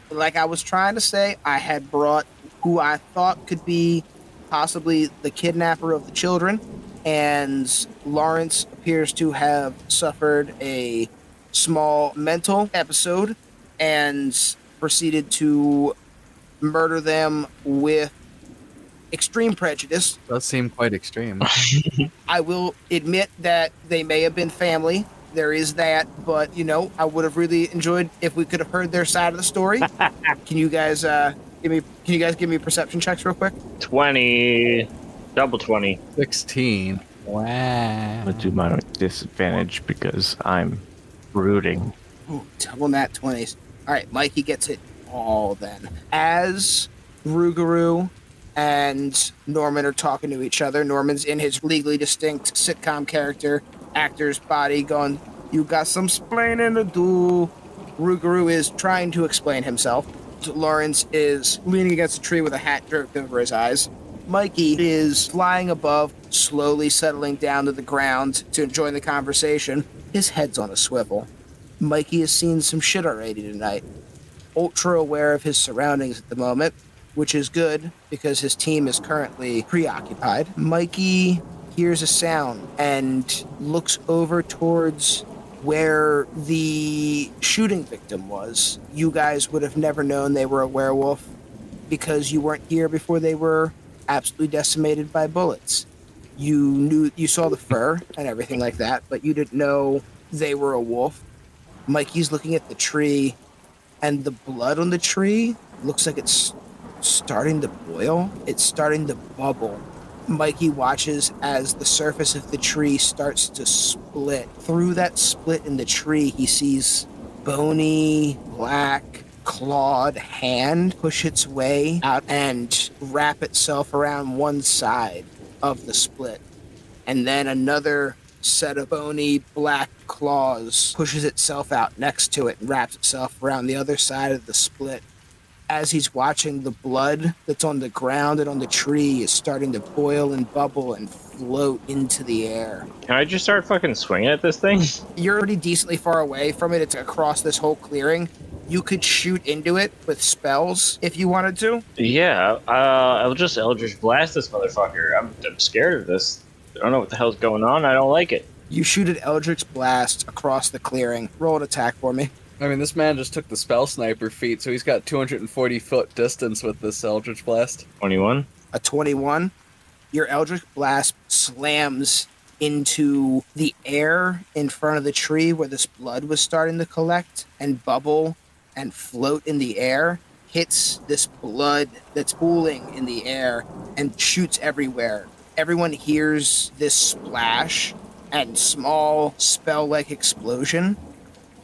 Like I was trying to say, I had brought who I thought could be possibly the kidnapper of the children, and Lawrence appears to have suffered a small mental episode and proceeded to murder them with extreme prejudice. Does seem quite extreme. I will admit that they may have been family. There is that, but I would have really enjoyed if we could have heard their side of the story. Can you guys give me perception checks real quick? 20. Double 20. 16. Wow. I'm going to do my disadvantage because I'm brooding. Ooh, double nat 20s. All right, Mikey gets it all then. As Rougarou and Norman are talking to each other, Norman's in his legally distinct sitcom character actor's body going, you got some splaining to do. Rougarou is trying to explain himself. Lawrence is leaning against a tree with a hat draped over his eyes. Mikey is flying above, slowly settling down to the ground to join the conversation. His head's on a swivel. Mikey has seen some shit already tonight. Ultra aware of his surroundings at the moment, which is good because his team is currently preoccupied. Mikey hears a sound and looks over towards where the shooting victim was. You guys would have never known they were a werewolf because you weren't here before they were absolutely decimated by bullets. You saw the fur and everything like that, but you didn't know they were a wolf. Mikey's looking at the tree, and the blood on the tree looks like it's starting to boil. It's starting to bubble. Mikey watches as the surface of the tree starts to split. Through that split in the tree, he sees bony, black, clawed hand push its way out and wrap itself around one side of the split. And then another set of bony black claws pushes itself out next to it and wraps itself around the other side of the split. As he's watching, the blood that's on the ground and on the tree is starting to boil and bubble and float into the air. Can I just start fucking swinging at this thing? You're pretty decently far away from it. It's across this whole clearing. You could shoot into it with spells if you wanted to. Yeah, I'll just Eldritch Blast this motherfucker. I'm scared of this. I don't know what the hell's going on. I don't like it. You shoot an Eldritch Blast across the clearing. Roll an attack for me. I mean, this man just took the spell sniper feat, so he's got 240-foot distance with this Eldritch Blast. 21. A 21. Your Eldritch Blast slams into the air in front of the tree where this blood was starting to collect and bubble and float in the air, hits this blood that's pooling in the air and shoots everywhere. Everyone hears this splash and small spell-like explosion,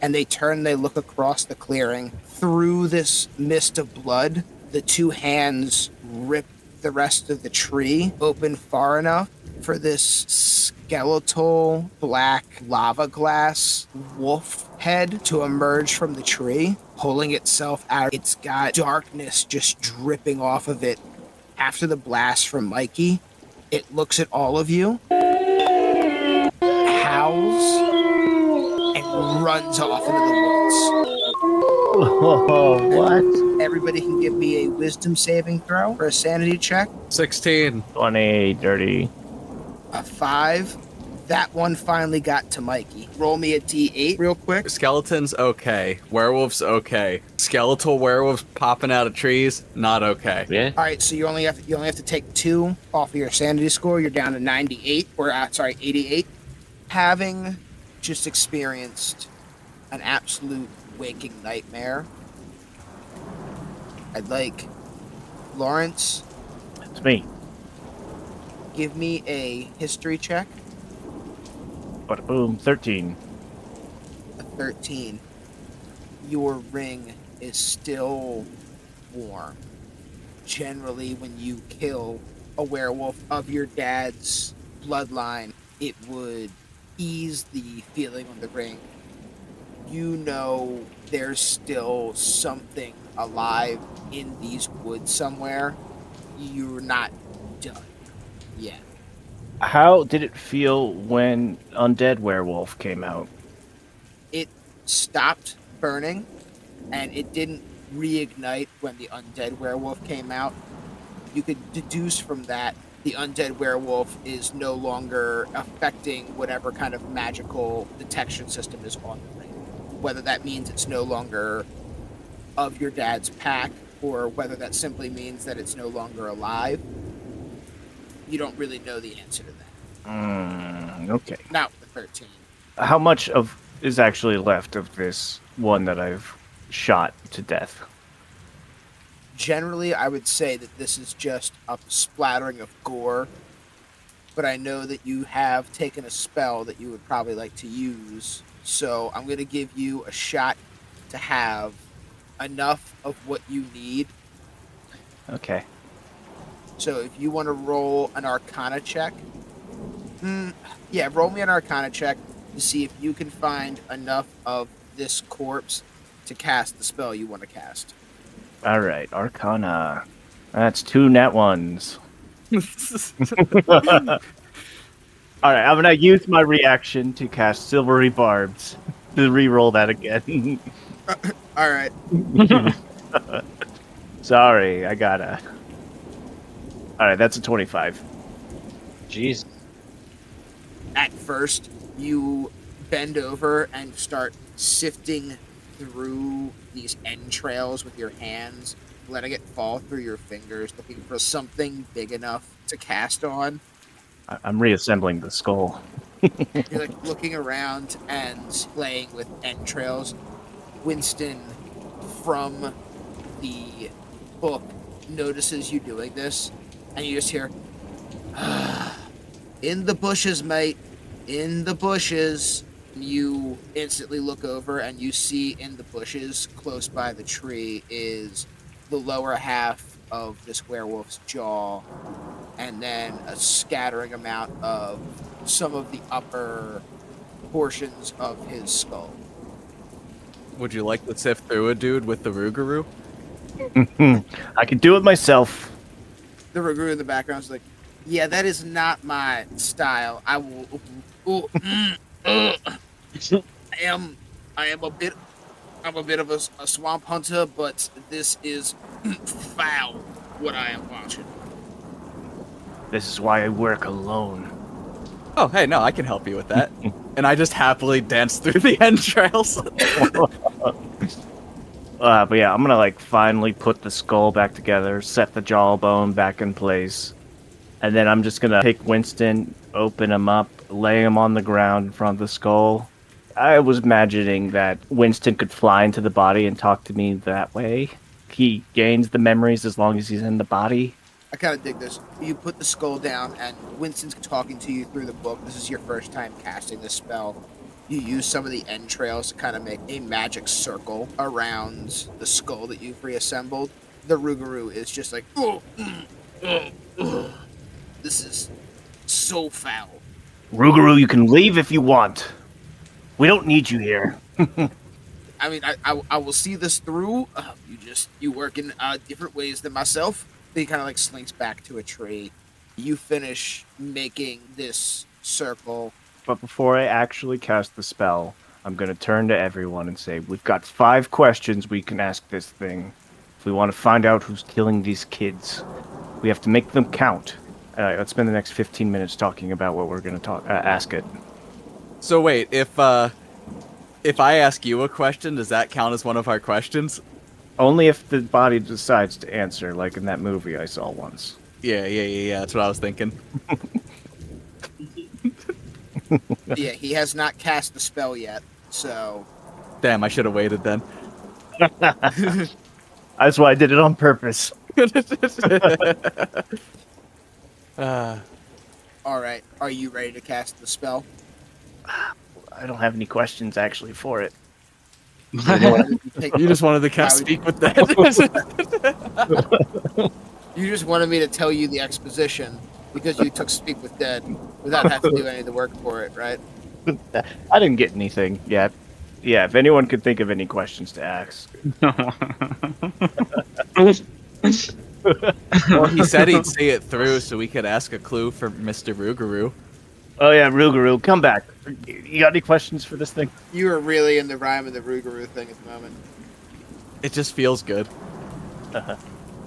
and they turn, they look across the clearing. Through this mist of blood, the two hands rip the rest of the tree open far enough for this skeletal black lava glass wolf head to emerge from the tree, pulling itself out. It's got darkness just dripping off of it. After the blast from Mikey, it looks at all of you, howls, and runs off into the woods. Oh, what? Everybody can give me a wisdom saving throw for a sanity check. 16. 20, dirty. A 5. That one finally got to Mikey. Roll me a d8 real quick. Skeletons, okay. Werewolves, okay. Skeletal werewolves popping out of trees, not okay. Yeah. All right, so you only have to take 2 off of your sanity score. You're down to 98 or 88. Having just experienced an absolute waking nightmare, I'd like Lawrence, It's me. give me a history check. Bada boom, 13. A 13. Your ring is still warm. Generally, when you kill a werewolf of your dad's bloodline, it would ease the feeling on the ring. You know there's still something alive in these woods somewhere. You're not done yet. How did it feel when Undead Werewolf came out? It stopped burning, and it didn't reignite when the undead werewolf came out. You could deduce from that the undead werewolf is no longer affecting whatever kind of magical detection system is on the ring. Whether that means it's no longer of your dad's pack, or whether that simply means that it's no longer alive, you don't really know the answer to that. Okay. Not with the 13. How much of is actually left of this one that I've shot to death? Generally, I would say that this is just a splattering of gore, but I know that you have taken a spell that you would probably like to use, so I'm going to give you a shot to have enough of what you need. Okay. So if you want to roll an Arcana check, roll me an Arcana check to see if you can find enough of this corpse to cast the spell you want to cast. All right, Arcana. That's 2 nat ones. All right, I'm gonna use my reaction to cast Silvery Barbs to re-roll that again. All right. Sorry, I gotta. All right, that's a 25. Jeez. At first, you bend over and start sifting through these entrails with your hands, letting it fall through your fingers, looking for something big enough to cast on. I'm reassembling the skull. You're like looking around and playing with entrails. Winston, from the book, notices you doing this, and you just hear, "In the bushes, mate. In the bushes." You instantly look over and you see in the bushes close by the tree is the lower half of this werewolf's jaw, and then a scattering amount of some of the upper portions of his skull. Would you like to sift through a dude with the Rougarou? I can do it myself. The Ragru in the background is like, yeah, that is not my style. I will. I am a bit. I'm a bit of a swamp hunter, but this is foul. What I am watching. This is why I work alone. Oh, hey, no, I can help you with that. And I just happily dance through the entrails. But yeah, I'm gonna finally put the skull back together, set the jawbone back in place, and then I'm just gonna take Winston, open him up, lay him on the ground in front of the skull. I was imagining that Winston could fly into the body and talk to me that way. He gains the memories as long as he's in the body. I kind of dig this. You put the skull down, and Winston's talking to you through the book. This is your first time casting this spell. You use some of the entrails to kind of make a magic circle around the skull that you've reassembled. The Rougarou is just like, this is so foul. Rougarou, you can leave if you want. We don't need you here. I mean, I will see this through. You work in different ways than myself. He kind of slinks back to a tree. You finish making this circle. But before I actually cast the spell, I'm going to turn to everyone and say, we've got 5 questions we can ask this thing. If we want to find out who's killing these kids, we have to make them count. Let's spend the next 15 minutes talking about what we're going to ask it. So wait, if I ask you a question, does that count as one of our questions? Only if the body decides to answer, like in that movie I saw once. Yeah, that's what I was thinking. Yeah, he has not cast the spell yet, so... Damn, I should have waited then. That's why I did it on purpose. Alright, are you ready to cast the spell? I don't have any questions actually for it. You just wanted to cast Speak with Dead. You just wanted me to tell you the exposition because you took Speak with Dead without having to do any of the work for it, right? I didn't get anything yet. Yeah, if anyone could think of any questions to ask. Well, he said he'd see it through so we could ask a clue for Mr. Rougarou. Oh yeah, Rougarou, come back. You got any questions for this thing? You are really in the rhyme of the Rougarou thing at the moment. It just feels good.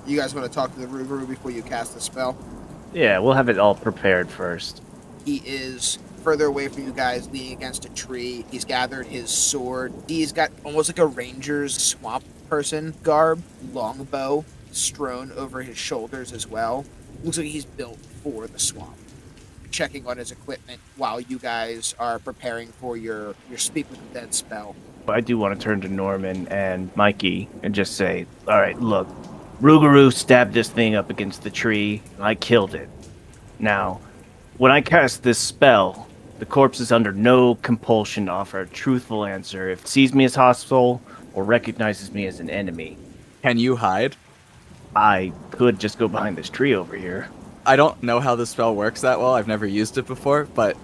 You guys want to talk to the Rougarou before you cast the spell? Yeah, we'll have it all prepared first. He is further away from you guys, leaning against a tree. He's gathered his sword. He's got almost like a ranger's swamp person garb, longbow strewn over his shoulders as well. Looks like he's built for the swamp. Checking on his equipment while you guys are preparing for your Speak with the Dead spell. I do want to turn to Norman and Mikey and just say, all right, look, Rougarou stabbed this thing up against the tree, and I killed it. Now, when I cast this spell, the corpse is under no compulsion to offer a truthful answer if it sees me as hostile or recognizes me as an enemy. Can you hide? I could just go behind this tree over here. I don't know how this spell works that well. I've never used it before, but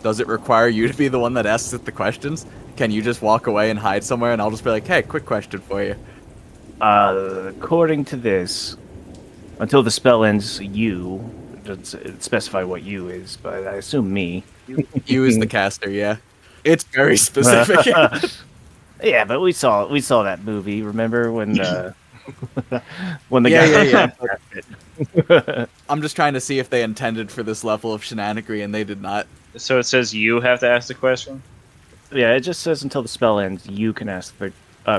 does it require you to be the one that asks it the questions? Can you just walk away and hide somewhere and I'll just be like, hey, quick question for you? According to this, until the spell ends, you, doesn't specify what you is, but I assume me. You is the caster, yeah. It's very specific. Yeah, but we saw that movie, remember when the Yeah. guy I'm just trying to see if they intended for this level of shenanigery and they did not. So it says you have to ask the question? Yeah, it just says until the spell ends, you can ask the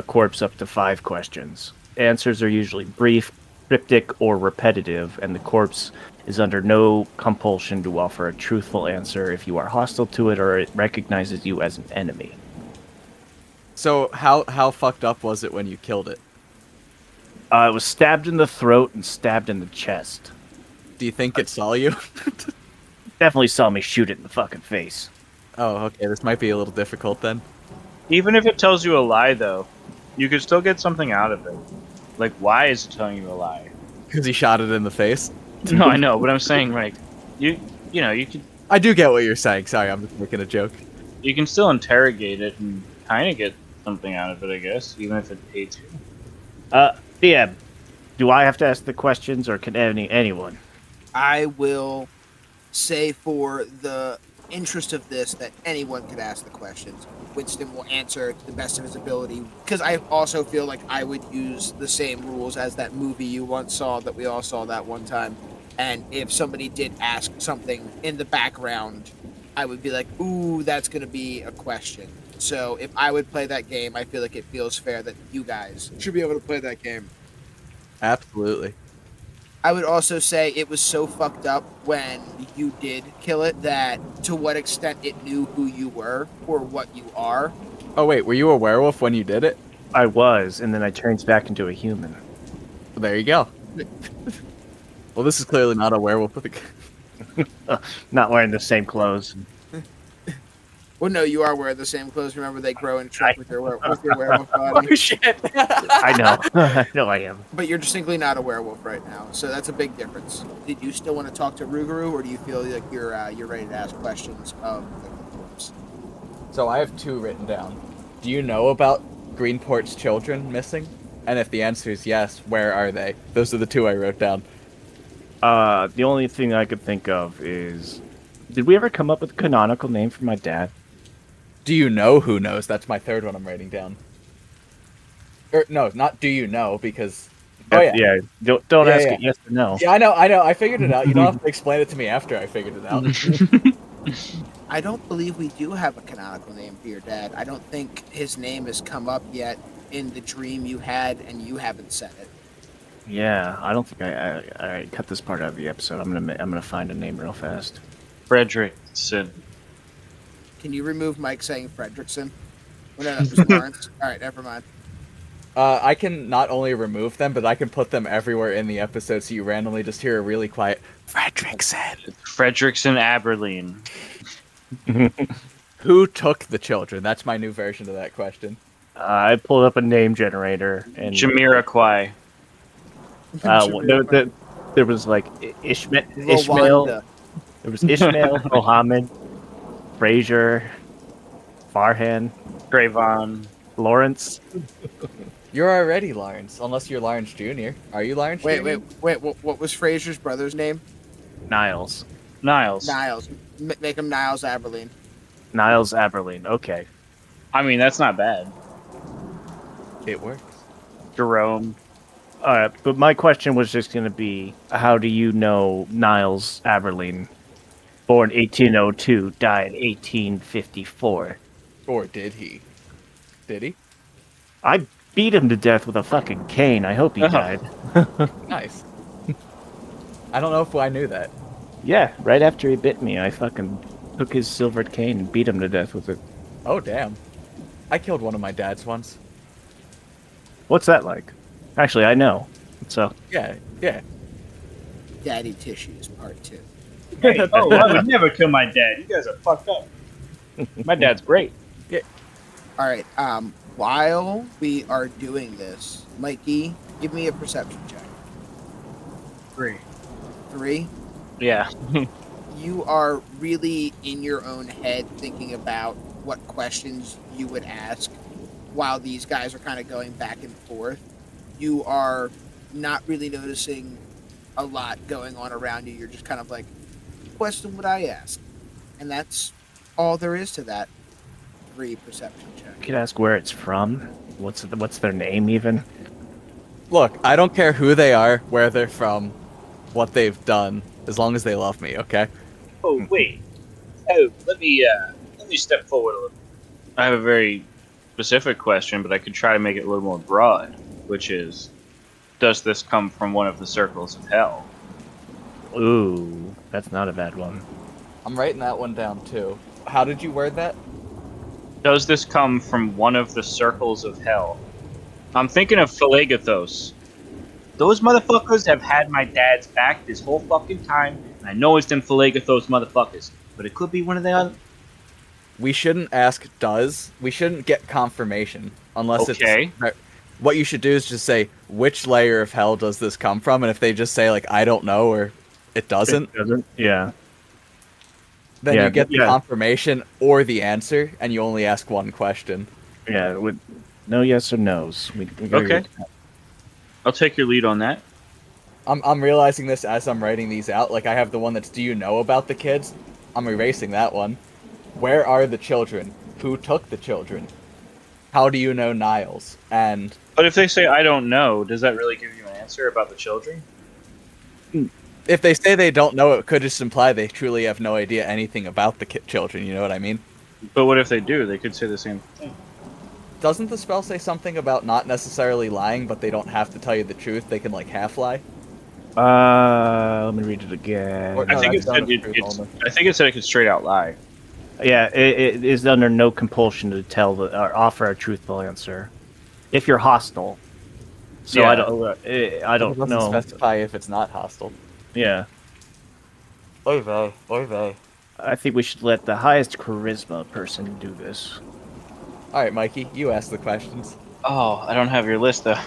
corpse up to 5 questions. Answers are usually brief, cryptic, or repetitive, and the corpse is under no compulsion to offer a truthful answer if you are hostile to it or it recognizes you as an enemy. So how fucked up was it when you killed it? It was stabbed in the throat and stabbed in the chest. Do you think it saw you? Definitely saw me shoot it in the fucking face. Oh, okay. This might be a little difficult then. Even if it tells you a lie, though, you could still get something out of it. Like, why is it telling you a lie? Because he shot it in the face. No, I know, but I'm saying, like, you know, you I do get what you're saying. Sorry, I'm just making a joke. can still interrogate it and kind of get something out of it, I guess, even if it hates you. DM, do I have to ask the questions, or can anyone? I will say, for the interest of this, that anyone could ask the questions. Winston will answer to the best of his ability, because I also feel like I would use the same rules as that movie you once saw that we all saw that one time. And if somebody did ask something in the background, I would be like, ooh, that's going to be a question. So if I would play that game, I feel like it feels fair that you guys should be able to play that game. Absolutely. I would also say it was so fucked up when you did kill it that to what extent it knew who you were or what you are. Oh wait, were you a werewolf when you did it? I was, and then I changed back into a human. Well, there you go. Well, this is clearly not a werewolf with a... Not wearing the same clothes. Well, no, you are wearing the same clothes. Remember, they grow and shrink with your werewolf body. Oh shit! I know. I know I am. But you're distinctly not a werewolf right now, so that's a big difference. Did you still want to talk to Ruguru, or do you feel like you're ready to ask questions of the werewolves? So I have 2 written down. Do you know about Greenport's children missing? And if the answer is yes, where are they? Those are the 2 I wrote down. The only thing I could think of is, did we ever come up with a canonical name for my dad? Do you know who knows? That's my 3rd one I'm writing down. Or no, not do you know, because... Oh yeah. Don't Yeah, ask yeah. it yes or no. Yeah, I know. I figured it out. You don't have to explain it to me after I figured it out. I don't believe we do have a canonical name for your dad. I don't think his name has come up yet in the dream you had, and you haven't said it. Yeah, I don't think I cut this part out of the episode. I'm gonna find a name real fast. Frederickson. Can you remove Mike saying Fredrickson? Oh, no, that was Lawrence. All right, never mind. I can not only remove them, but I can put them everywhere in the episode, so you randomly just hear a really quiet Fredrickson. Fredrickson Aberline. Who took the children? That's my new version of that question. I pulled up a name generator and Jamiroquai. there was like Ishmael. Rwanda. There was Ishmael, Mohammed, Frazier, Farhan, Trayvon. Lawrence. You're already Lawrence, unless you're Lawrence Jr. Are you Lawrence Jr.? Wait. What was Fraser's brother's name? Niles. Niles. Niles. Make him Niles Aberline. Niles Aberline. Okay. I mean, that's not bad. It works. Jerome. All right, but my question was just going to be, how do you know Niles Aberline? Born 1802, died 1854. Or did he? Did he? I beat him to death with a fucking cane. I hope he died. Nice. I don't know if I knew that. Yeah, right after he bit me, I fucking took his silvered cane and beat him to death with it. Oh, damn. I killed one of my dads once. What's that like? Actually, I know. So Yeah. Daddy Tissues Part 2. Hey, I would never kill my dad. You guys are fucked up. My dad's great. All right. While we are doing this, Mikey, give me a perception check. 3. 3. Yeah. You are really in your own head thinking about what questions you would ask while these guys are kind of going back and forth. You are not really noticing a lot going on around you. You're just kind of like, what question would I ask? And that's all there is to that 3 perception check. you could ask where it's from. What's their name even? Look, I don't care who they are, where they're from, what they've done, as long as they love me, okay? Oh, wait. Oh, let me step forward a little. I have a very specific question, but I could try to make it a little more broad, which is, does this come from one of the circles of hell? Ooh, that's not a bad one. I'm writing that one down, too. How did you word that? Does this come from one of the circles of hell? I'm thinking of Philagathos. Those motherfuckers have had my dad's back this whole fucking time, and I know it's them Philagathos motherfuckers, but it could be one of the other. we shouldn't ask does. We shouldn't get confirmation unless Okay. it's. What you should do is just say which layer of hell does this come from, and if they just say like I don't know or it doesn't, It doesn't. Yeah. then Yeah, you get the yeah. confirmation or the answer, and you only ask one question. Yeah. With no yes or no's. We gotta Okay. go. I'll take your lead on that. I'm realizing this as I'm writing these out. Like I have the one that's do you know about the kids? I'm erasing that one. Where are the children? Who took the children? How do you know Niles? And But if they say I don't know, does that really give you an answer about the children? if they say they don't know, it could just imply they truly have no idea anything about the children. You know what I mean? But what if they do? They could say the same thing. Doesn't the spell say something about not necessarily lying, but they don't have to tell you the truth? They can like half lie. Let me read it again. Or- I No, think it that's said bonus truth it's. only. I think it said it could straight out lie. Yeah, it is under no compulsion to tell or offer a truthful answer if you're hostile. So Yeah. I don't It doesn't know. specify if it's not hostile. Yeah, Oy vey, oy vey. I think we should let the highest charisma person do this. All right, Mikey, you ask the questions. Oh, I don't have your list though.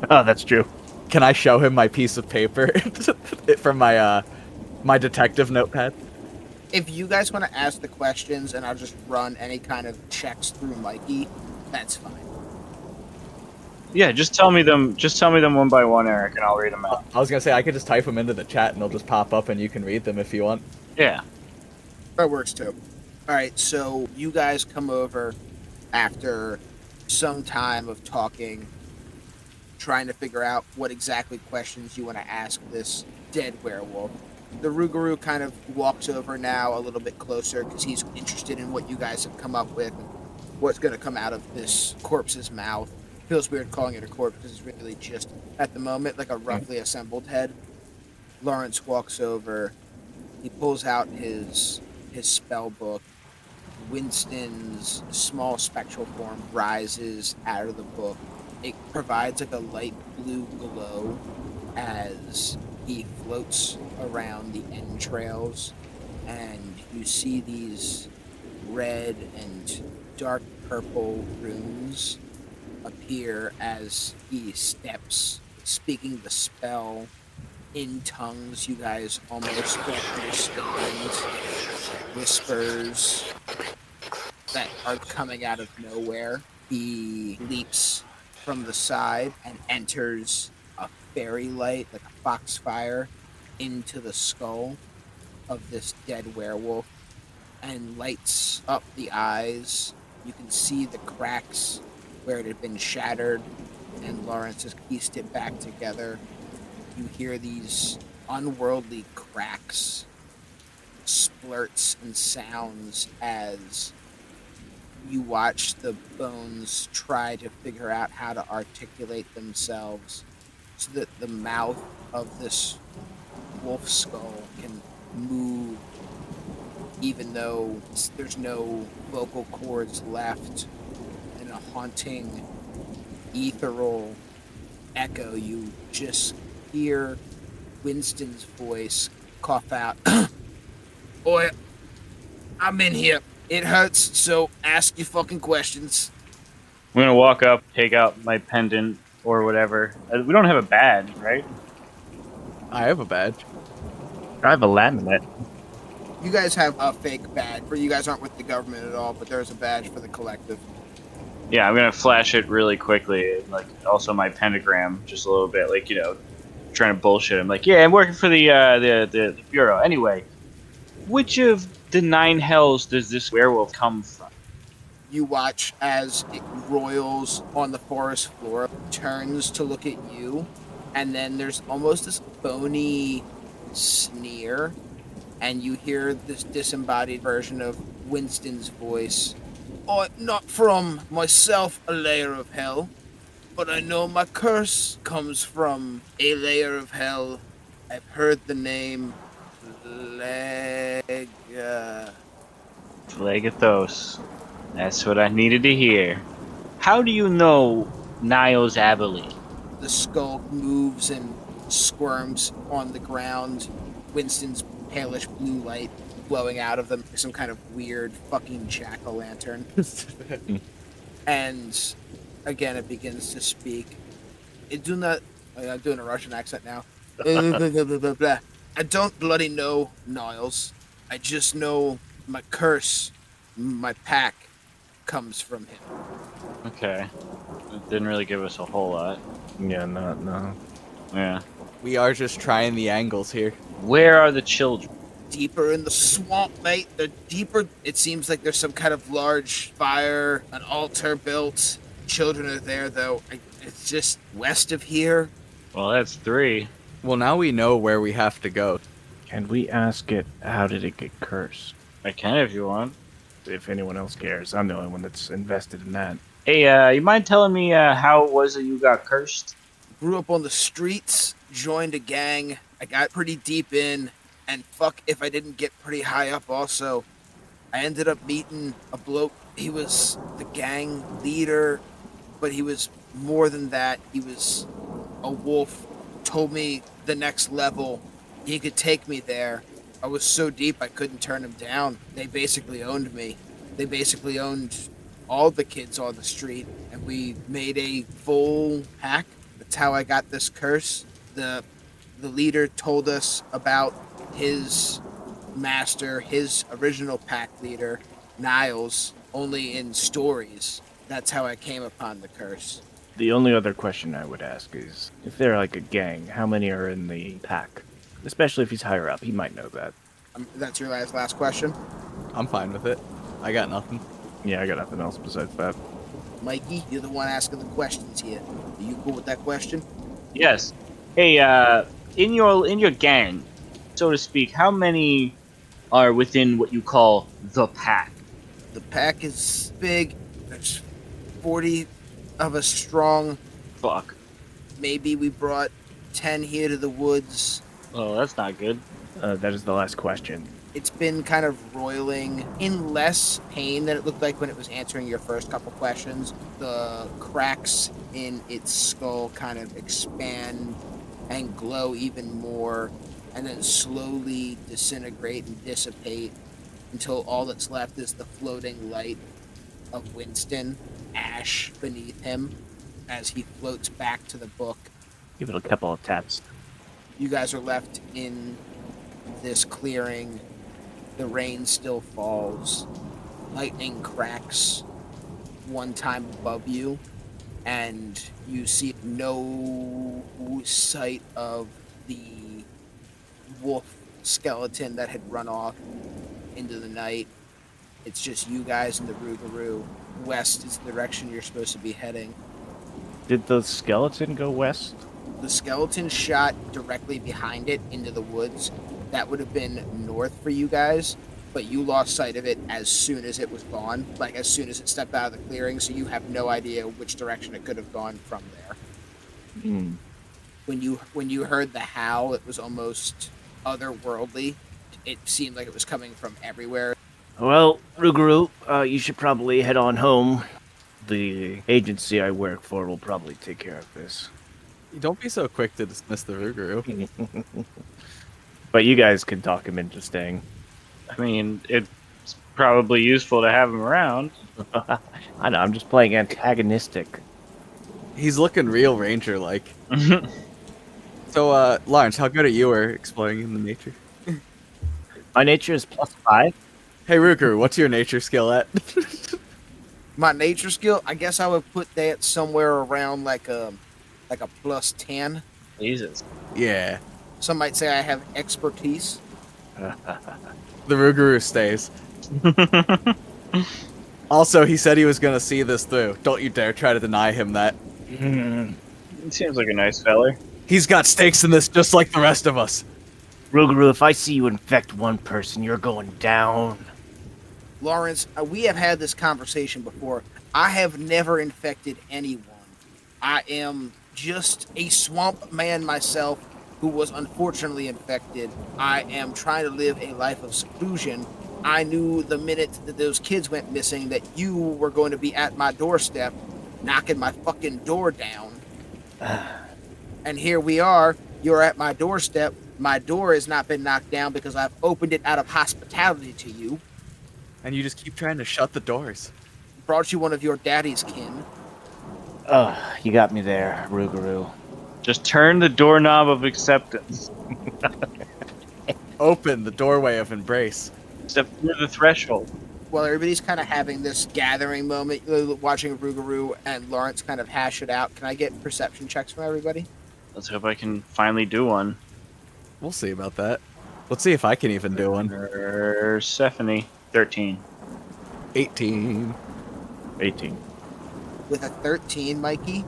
Oh, that's true. Can I show him my piece of paper from my my detective notepad? If you guys want to ask the questions and I'll just run any kind of checks through Mikey, that's fine. Yeah, just tell me them. Just tell me them one by one, Eric, and I'll read them out. I was gonna say I could just type them into the chat and they'll just pop up and you can read them if you want. Yeah. That works too. All right, so you guys come over after some time of talking, trying to figure out what exactly questions you want to ask this dead werewolf. The Rougarou kind of walks over now a little bit closer because he's interested in what you guys have come up with and what's going to come out of this corpse's mouth. Feels weird calling it a corpse because it's really just, at the moment, like a roughly assembled head. Lawrence walks over. He pulls out his spell book. Winston's small spectral form rises out of the book. It provides like a light blue glow as he floats around the entrails, and you see these red and dark purple runes appear as he steps, speaking the spell in tongues you guys almost don't understand. Whispers that are coming out of nowhere. He leaps from the side and enters a fairy light, like a foxfire, into the skull of this dead werewolf and lights up the eyes. You can see the cracks where it had been shattered, and Lawrence has pieced it back together. You hear these unworldly cracks, splurts, and sounds as you watch the bones try to figure out how to articulate themselves so that the mouth of this wolf skull can move even though there's no vocal cords left. In a haunting, ethereal echo, you just hear Winston's voice cough out, "Oi, I'm in here. It hurts, so ask your fucking questions." I'm gonna walk up, take out my pendant or whatever. We don't have a badge, right? I have a badge. I have a laminate. You guys have a fake badge, where you guys aren't with the government at all, but there's a badge for the collective. Yeah, I'm gonna flash it really quickly. Like, also my pentagram, just a little bit, like, trying to bullshit. I'm like, yeah, I'm working for the bureau. Anyway, which of the 9 hells does this werewolf come from? You watch as it roils on the forest floor, turns to look at you, and then there's almost this bony sneer, and you hear this disembodied version of Winston's voice. "I'm not from myself a layer of hell, but I know my curse comes from a layer of hell. I've heard the name Phlegathos. That's what I needed to hear. How do you know Niles Abilene? The skull moves and squirms on the ground. Winston's palish blue light blowing out of them, some kind of weird fucking jack-o'-lantern. And again, it begins to speak. I'm doing a Russian accent now. I don't bloody know Niles. I just know my curse, my pack, comes from him. Okay. It didn't really give us a whole lot. Yeah, no. Yeah. We are just trying the angles here. Where are the children? Deeper in the swamp, mate. They're deeper. It seems like there's some kind of large fire, an altar built. Children are there, though. It's just west of here. Well, that's 3. Well, now we know where we have to go. Can we ask it, how did it get cursed? I can if you want. If anyone else cares. I'm the only one that's invested in that. Hey, you mind telling me how it was that you got cursed? Grew up on the streets, joined a gang. I got pretty deep in, and fuck if I didn't get pretty high up also. I ended up meeting a bloke. He was the gang leader, but he was more than that. He was a wolf. Told me the next level, he could take me there. I was so deep I couldn't turn him down. They basically owned me. They basically owned all the kids on the street, and we made a full pack. That's how I got this curse. The leader told us about his master, his original pack leader, Niles, only in stories. That's how I came upon the curse. The only other question I would ask is, if they're like a gang, how many are in the pack? Especially if he's higher up, he might know that. That's your last question? I'm fine with it. I got nothing. Yeah, I got nothing else besides that. Mikey, you're the one asking the questions here. Are you cool with that question? Yes. Hey, in your gang, so to speak, how many are within what you call the pack? The pack is big. There's 40 of us strong. Fuck. Maybe we brought 10 here to the woods. Oh, that's not good. That is the last question. It's been kind of roiling in less pain than it looked like when it was answering your first couple questions. The cracks in its skull kind of expand and glow even more, and then slowly disintegrate and dissipate until all that's left is the floating light of Winston, ash beneath him, as he floats back to the book. Give it a couple of taps. You guys are left in this clearing. The rain still falls. Lightning cracks one time above you, and you see no sight of the wolf skeleton that had run off into the night. It's just you guys and the Rougarou. West is the direction you're supposed to be heading. Did the skeleton go west? The skeleton shot directly behind it into the woods. That would have been north for you guys, but you lost sight of it as soon as it was gone, like as soon as it stepped out of the clearing, so you have no idea which direction it could have gone from there. Hmm. When you heard the howl, it was almost otherworldly. It seemed like it was coming from everywhere. Well, Rougarou, you should probably head on home. The agency I work for will probably take care of this. Don't be so quick to dismiss the Rougarou. But you guys can talk him into staying. I mean, it's probably useful to have him around. I know, I'm just playing antagonistic. He's looking real ranger-like. So, Lawrence, how good are you at exploring in the nature? My nature is +5. Hey, Rougarou, what's your nature skill at? My nature skill, I guess I would put that somewhere around like a +10. Jesus. Yeah. Some might say I have expertise. The Rougarou stays. Also, he said he was going to see this through. Don't you dare try to deny him that. He seems like a nice feller. He's got stakes in this just like the rest of us. Rougarou, if I see you infect one person, you're going down. Lawrence, we have had this conversation before. I have never infected anyone. I am just a swamp man myself who was unfortunately infected. I am trying to live a life of seclusion. I knew the minute that those kids went missing that you were going to be at my doorstep, knocking my fucking door down. And here we are. You're at my doorstep. My door has not been knocked down because I've opened it out of hospitality to you. And you just keep trying to shut the doors. Brought you one of your daddy's kin. You got me there, Rougarou. Just turn the doorknob of acceptance. Open the doorway of embrace. Step through the threshold. While everybody's kind of having this gathering moment, watching Rougarou and Lawrence kind of hash it out, can I get perception checks from everybody? Let's hope I can finally do one. We'll see about that. Let's see if I can even do one. Persephone, 13. 18. 18. With a 13, Mikey,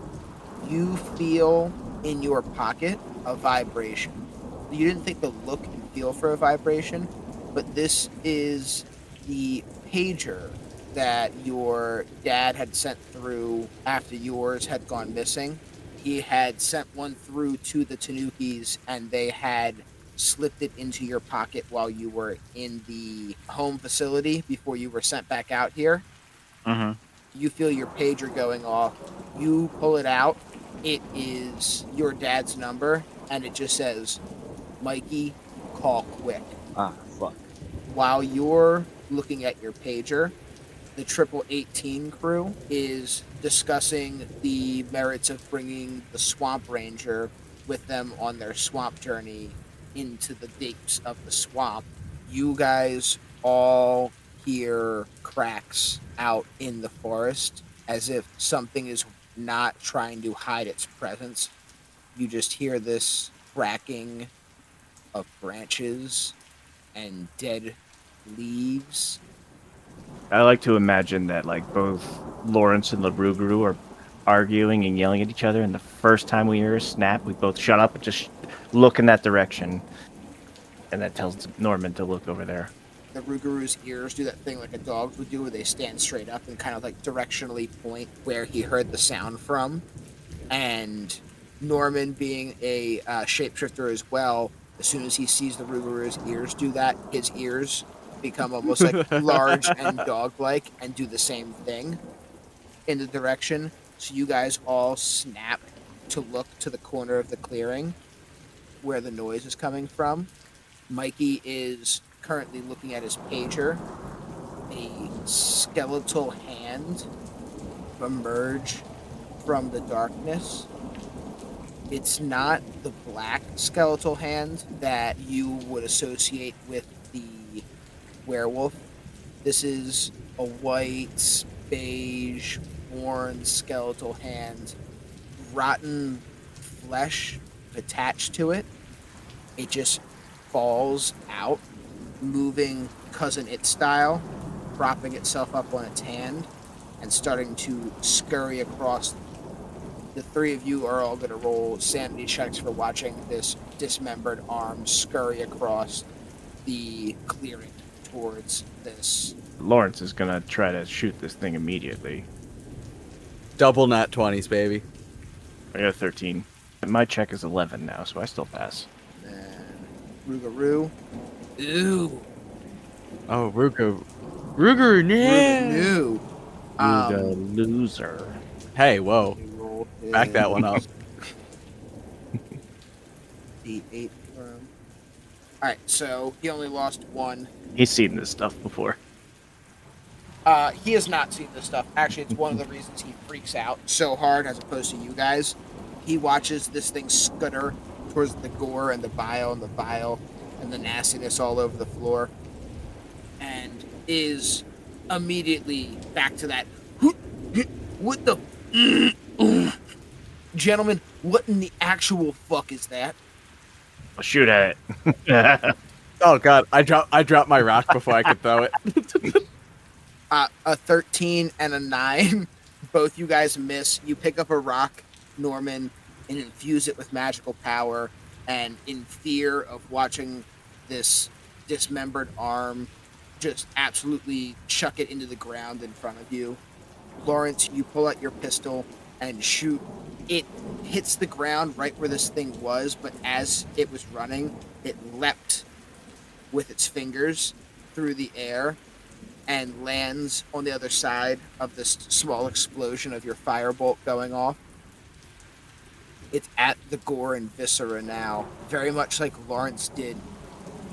you feel in your pocket a vibration. You didn't think to look and feel for a vibration, but this is the pager that your dad had sent through after yours had gone missing. He had sent one through to the Tanukis, and they had slipped it into your pocket while you were in the home facility before you were sent back out here. Mm-hmm. You feel your pager going off. You pull it out. It is your dad's number, and it just says, Mikey, call quick. Ah, fuck. While you're looking at your pager, the 1818 crew is discussing the merits of bringing the Swamp Ranger with them on their swamp journey into the deeps of the swamp. You guys all hear cracks out in the forest as if something is not trying to hide its presence. You just hear this cracking of branches and dead leaves. I like to imagine that like both Lawrence and the Rougarou are arguing and yelling at each other, and the first time we hear a snap, we both shut up and just look in that direction. And that tells Norman to look over there. The Rougarou's ears do that thing like a dog would do, where they stand straight up and kind of like directionally point where he heard the sound from. And Norman, being a shapeshifter as well, as soon as he sees the Rougarou's ears do that, his ears become almost like large and dog-like and do the same thing in the direction. So you guys all snap to look to the corner of the clearing where the noise is coming from. Mikey is currently looking at his pager. A skeletal hand emerge from the darkness. It's not the black skeletal hand that you would associate with the werewolf. This is a white, beige, worn skeletal hand, rotten flesh attached to it. It just falls out, moving Cousin It style, propping itself up on its hand and starting to scurry across. The three of you are all going to roll sanity checks for watching this dismembered arm scurry across the clearing towards this. Lawrence is gonna try to shoot this thing immediately. Double nat 20s, baby. I got a 13. My check is 11 now, so I still pass. And Rougarou. Ooh. Oh, Rougarou, no. Rougarou. You the loser. Hey, whoa. Back that one up. D8. Alright, so he only lost one. He's seen this stuff before. He has not seen this stuff. Actually, it's one of the reasons he freaks out so hard as opposed to you guys. He watches this thing scutter towards the gore and the bile and the nastiness all over the floor, and is immediately back to that. What the... Gentlemen, what in the actual fuck is that? I'll shoot at it. Oh god, I dropped my rock before I could throw it. A 13 and a 9. Both you guys miss. You pick up a rock, Norman, and infuse it with magical power, and in fear of watching this dismembered arm just absolutely chuck it into the ground in front of you. Lawrence, you pull out your pistol and shoot. It hits the ground right where this thing was, but as it was running, it leapt with its fingers through the air and lands on the other side of this small explosion of your firebolt going off. It's at the gore and viscera now, very much like Lawrence did.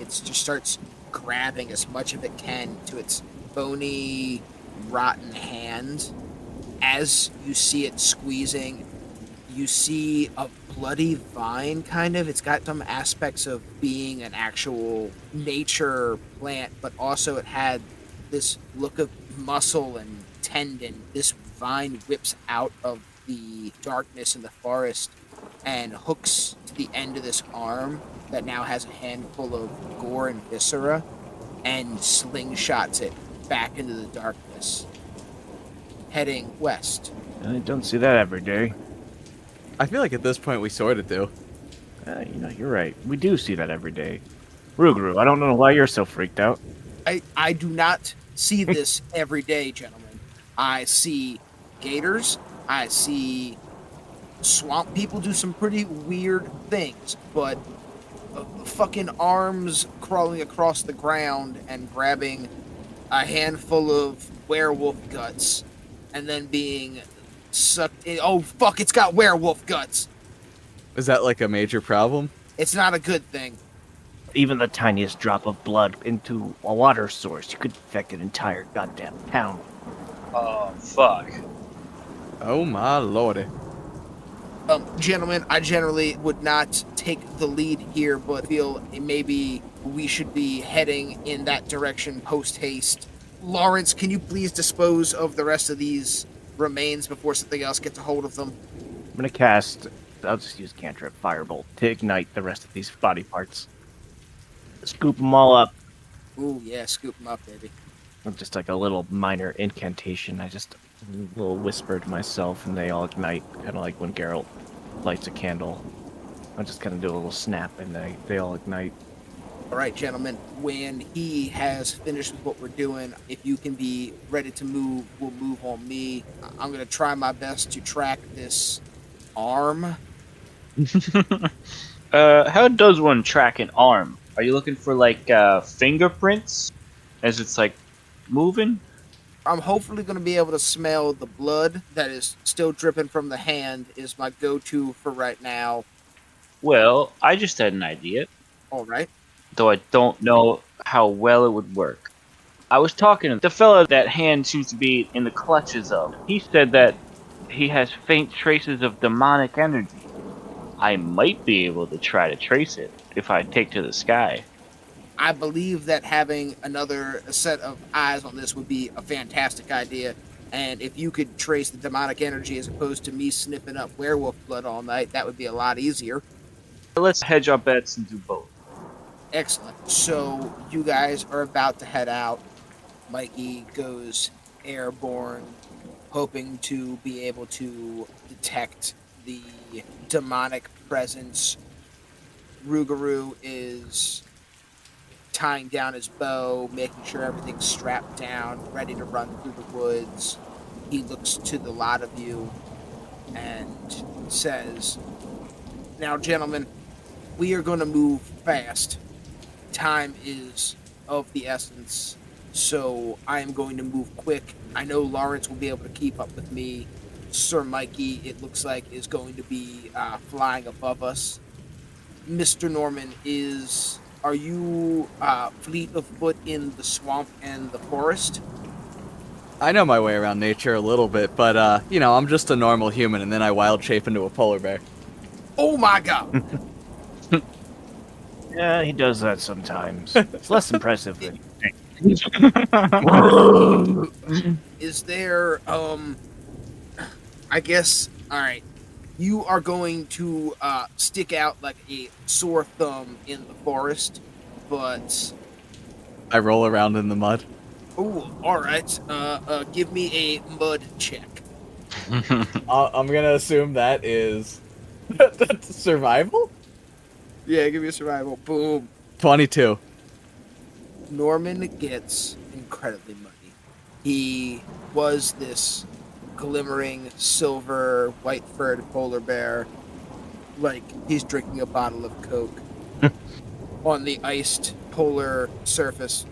It just starts grabbing as much of it can to its bony, rotten hand. As you see it squeezing, you see a bloody vine, kind of. It's got some aspects of being an actual nature plant, but also it had this look of muscle and tendon. This vine whips out of the darkness in the forest and hooks to the end of this arm that now has a handful of gore and viscera and slingshots it back into the darkness, heading west. I don't see that every day. I feel like at this point we sort of do. You're right. We do see that every day. Ruguru, I don't know why you're so freaked out. I do not see this every day, gentlemen. I see gators. I see swamp people do some pretty weird things, but fucking arms crawling across the ground and grabbing a handful of werewolf guts and then being sucked in. Oh, fuck, it's got werewolf guts. Is that like a major problem? It's not a good thing. Even the tiniest drop of blood into a water source, you could infect an entire goddamn town. Oh, fuck. Oh my lordy. Gentlemen, I generally would not take the lead here, but feel maybe we should be heading in that direction post-haste. Lawrence, can you please dispose of the rest of these remains before something else gets a hold of them? I'm gonna cast, I'll just use cantrip Firebolt to ignite the rest of these body parts. Scoop them all up. Ooh, yeah, scoop them up, baby. Just like a little minor incantation. I just a little whisper to myself and they all ignite, kind of like when Geralt lights a candle. I just kind of do a little snap and they all ignite. All right, gentlemen, when he has finished with what we're doing, if you can be ready to move, we'll move on me. I'm going to try my best to track this arm. How does one track an arm? Are you looking for like fingerprints as it's like moving? I'm hopefully going to be able to smell the blood that is still dripping from the hand is my go-to for right now. Well, I just had an idea, All right. though I don't know how well it would work. I was talking to the fella that hand seems to be in the clutches of. He said that he has faint traces of demonic energy. I might be able to try to trace it if I take to the sky. I believe that having another set of eyes on this would be a fantastic idea. And if you could trace the demonic energy as opposed to me sniffing up werewolf blood all night, that would be a lot easier. Let's hedge our bets and do both. Excellent. So you guys are about to head out. Mikey goes airborne, hoping to be able to detect the demonic presence. Rougarou is tying down his bow, making sure everything's strapped down, ready to run through the woods. He looks to the lot of you and says, "Now, gentlemen, we are going to move fast. Time is of the essence, so I am going to move quick. I know Lawrence will be able to keep up with me. Sir Mikey, it looks like, is going to be flying above us. Mr. Norman, are you fleet of foot in the swamp and the forest?" I know my way around nature a little bit, but I'm just a normal human and then I wild shape into a polar bear. Oh my god! Yeah, he does that sometimes. It's less impressive than Is there, I guess, alright. You are going to stick out like a sore thumb in the forest, but... I roll around in the mud. Oh, alright. Give me a mud check. I'm gonna assume that is survival? Yeah, give me a survival. Boom. 22. Norman gets incredibly muddy. He was this glimmering silver white-furred polar bear, like he's drinking a bottle of Coke on the iced polar surface.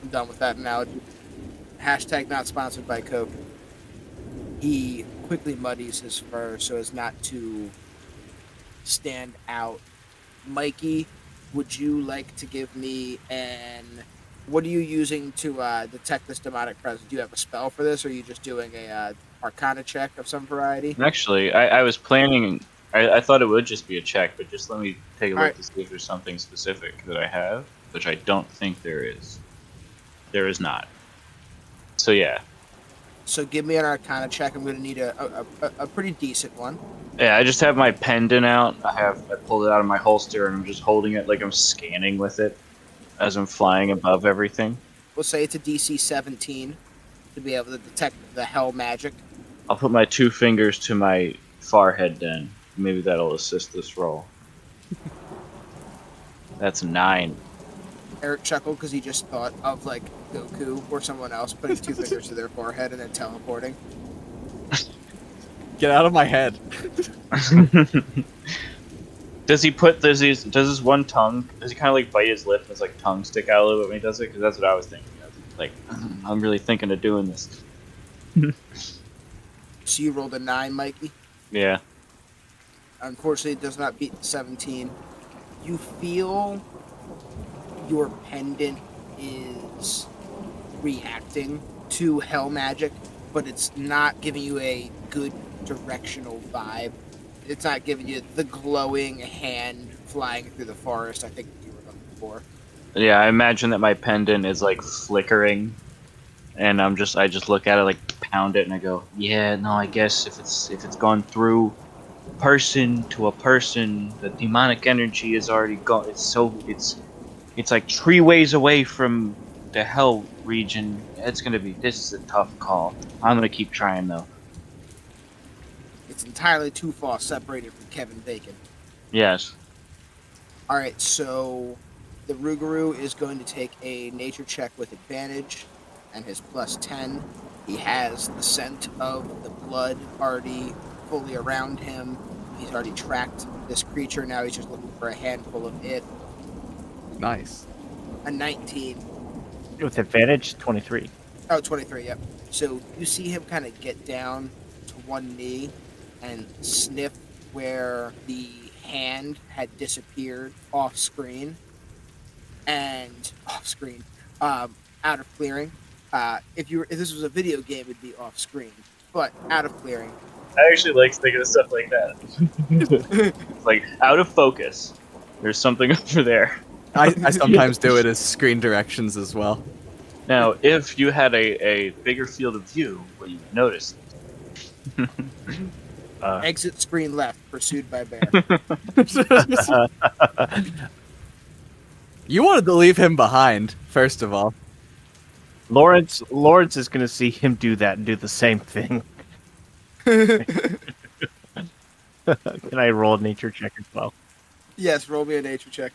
I'm done with that analogy. Hashtag not sponsored by Coke. He quickly muddies his fur so as not to stand out. Mikey, would you like to give me what are you using to detect this demonic presence? Do you have a spell for this, or are you just doing a Arcana check of some variety? Actually, I was planning. I thought it would just be a check, but just let me take a All look right. to see if there's something specific that I have, which I don't think there is. There is not. So yeah, So give me an Arcana check. I'm going to need a pretty decent one. yeah. I just have my pendant out. I pulled it out of my holster and I'm just holding it like I'm scanning with it as I'm flying above everything. We'll say it's a DC 17 to be able to detect the hell magic. I'll put my 2 fingers to my forehead then. Maybe that'll assist this roll. That's 9. Eric chuckled because he just thought of like Goku or someone else putting 2 fingers to their forehead and then teleporting. Get out of my head. Does his one tongue? Does he kind of like bite his lip and his like tongue stick out a little bit when he does it? Because that's what I was thinking. Like, I'm really thinking of doing this. So you rolled a 9, Mikey. Yeah. Unfortunately, it does not beat the 17. You feel your pendant is reacting to hell magic, but it's not giving you a good directional vibe. It's not giving you the glowing hand flying through the forest I think you were looking for. Yeah, I imagine that my pendant is like flickering, and I just look at it, like pound it, and I go, yeah, no, I guess if it's gone through person to a person, the demonic energy is already gone. It's like 3 ways away from the hell region. This is a tough call. I'm gonna keep trying though. It's entirely too far separated from Kevin Bacon. Yes. All right, so the Rougarou is going to take a nature check with advantage, and his plus 10. He has the scent of the blood already fully around him. He's already tracked this creature. Now he's just looking for a handful of it. Nice. A 19. With advantage, 23. Oh, 23, yep. So you see him kind of get down to one knee and sniff where the hand had disappeared off screen. And off screen, out of clearing. If this was a video game, it'd be off screen, but out of clearing. I actually like thinking of stuff like that. It's like out of focus. There's something over there. I sometimes do it as screen directions as well. Now, if you had a bigger field of view, well, you would notice. Exit screen left, pursued by bear. You wanted to leave him behind, first of all. Lawrence is going to see him do that and do the same thing. Can I roll a nature check as well? Yes, roll me a nature check.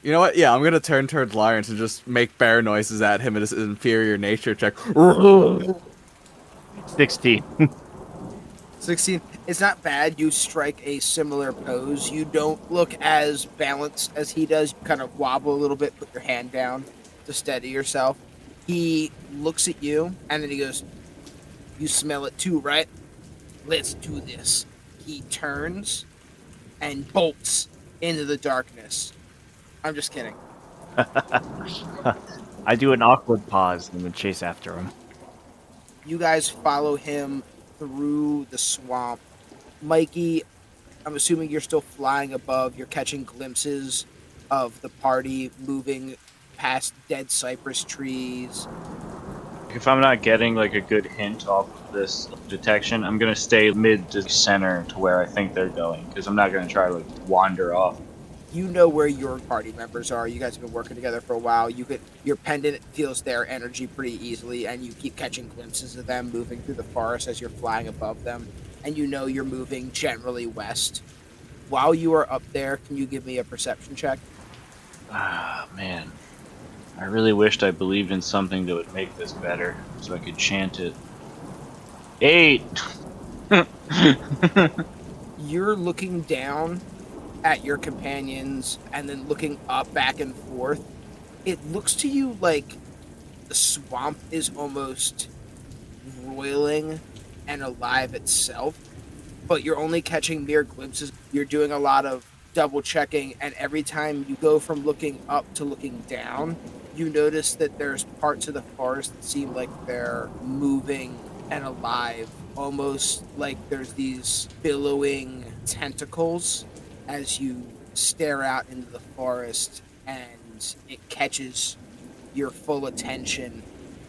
You know what? Yeah, I'm gonna turn towards Lawrence and just make bear noises at him in his inferior nature check. 16. 16. It's not bad. You strike a similar pose. You don't look as balanced as he does. You kind of wobble a little bit, put your hand down to steady yourself. He looks at you, and then he goes, "You smell it too, right? Let's do this." He turns and bolts into the darkness. I'm just kidding. I do an awkward pause and then chase after him. You guys follow him through the swamp. Mikey, I'm assuming you're still flying above. You're catching glimpses of the party moving past dead cypress trees. If I'm not getting like a good hint off of this detection, I'm gonna stay mid to center to where I think they're going, because I'm not gonna try to like wander off. You know where your party members are. You guys have been working together for a while. Your pendant feels their energy pretty easily, and you keep catching glimpses of them moving through the forest as you're flying above them. And you know you're moving generally west. While you are up there, can you give me a perception check? Ah, man. I really wished I believed in something that would make this better, so I could chant it. 8! You're looking down at your companions and then looking up back and forth. It looks to you like the swamp is almost roiling and alive itself. but you're only catching mere glimpses. You're doing a lot of double checking, and every time you go from looking up to looking down, you notice that there's parts of the forest that seem like they're moving and alive, almost like there's these billowing tentacles as you stare out into the forest, and it catches your full attention.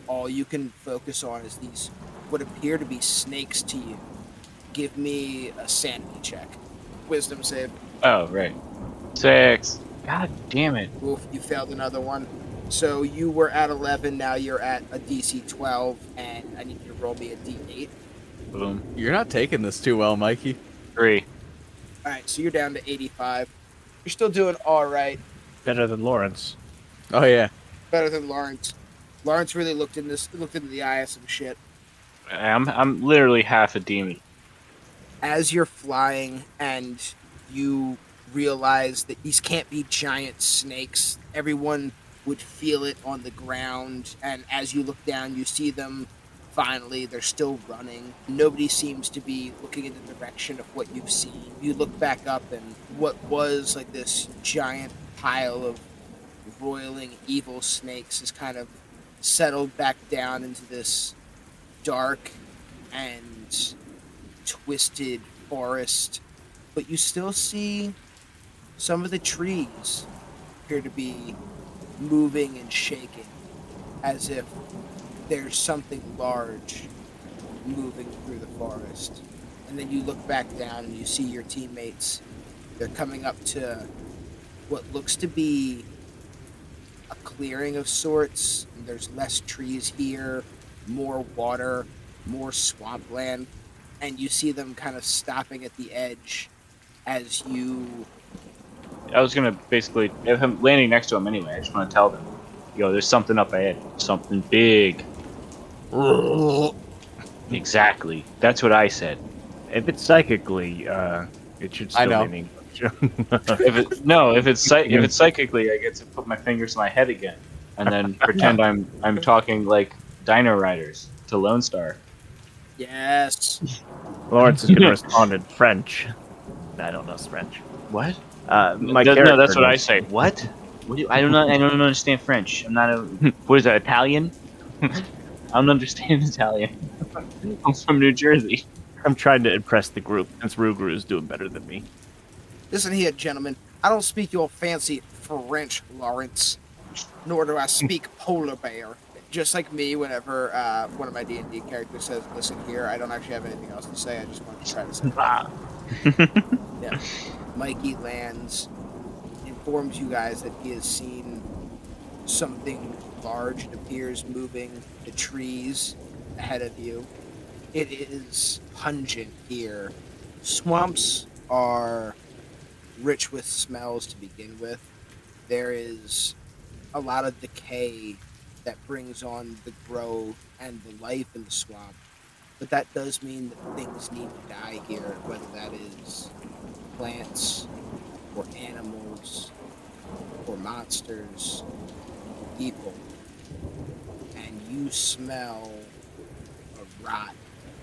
All you can focus on is these what appear to be snakes to you. Give me a sanity check. Wisdom save. Oh, right. 6. God damn it. Oof, you failed another one. So you were at 11, now you're at a DC 12, and I need you to roll me a D8. Boom. You're not taking this too well, Mikey. 3. All right, so you're down to 85. You're still doing all right. Better than Lawrence. Oh yeah. Better than Lawrence. Lawrence really looked into the eye of some shit. I'm literally half a demon. As you're flying and you realize that these can't be giant snakes, everyone would feel it on the ground, and as you look down, you see them. Finally, they're still running. Nobody seems to be looking in the direction of what you've seen. You look back up, and what was like this giant pile of roiling evil snakes is kind of settled back down into this dark and twisted forest. But you still see some of the trees appear to be moving and shaking as if there's something large moving through the forest. And then you look back down and you see your teammates. They're coming up to what looks to be a clearing of sorts. And there's less trees here, more water, more swampland. And you see them kind of stopping at the edge as you... I was gonna basically, if I'm landing next to him anyway, I just want to tell them, yo, there's something up ahead. Something big. Exactly. That's what I said. If it's psychically, it should still I know. be English. If it's psychically, I get to put my fingers in my head again, and then pretend I'm talking like Dino Riders to Lone Star. Yes. Lawrence is going to respond in French. I don't know French. What? My No, character that's what I knows. say. What? What do you, I don't know. I don't understand French. I'm not a. What is that? Italian? I don't understand Italian. I'm from New Jersey. I'm trying to impress the group since Ruguru is doing better than me. Listen here, gentlemen. I don't speak your fancy French, Lawrence, nor do I speak polar bear. Just like me, whenever one of my D&D characters says, listen here, I don't actually have anything else to say. I just want to try to say yeah. Mikey lands, informs you guys that he has seen something large. It appears moving the trees ahead of you. It is pungent here. Swamps are rich with smells to begin with. There is a lot of decay that brings on the growth and the life in the swamp. But that does mean that things need to die here, whether that is plants or animals or monsters, people. And you smell a rot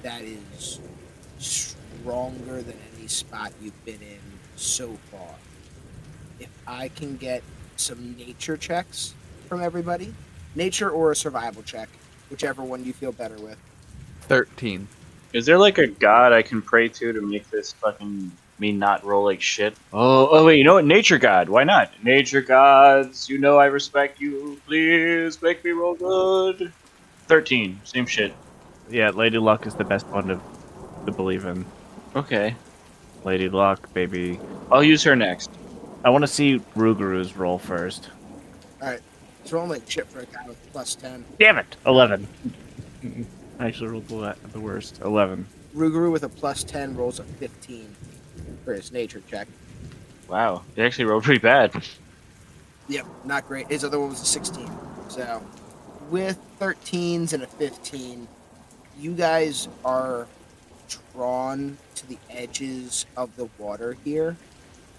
that is stronger than any spot you've been in so far. If I can get some nature checks from everybody, nature or a survival check, whichever one you feel better with. 13. Is there like a god I can pray to make this fucking me not roll like shit? Oh wait, you know what? Nature god. Why not? Nature gods, you know I respect you. Please make me roll good. 13. Same shit. Yeah, Lady Luck is the best one to believe in. Okay. Lady Luck, baby. I'll use her next. I want to see Ruguru's roll first. Alright, it's rolling like shit for a guy with plus 10. Damn it! 11. I actually rolled the worst. 11. Ruguru with a plus 10 rolls a 15 for his nature check. Wow, they actually rolled pretty bad. Yep, not great. His other one was a 16. So, with 13s and a 15, you guys are drawn to the edges of the water here.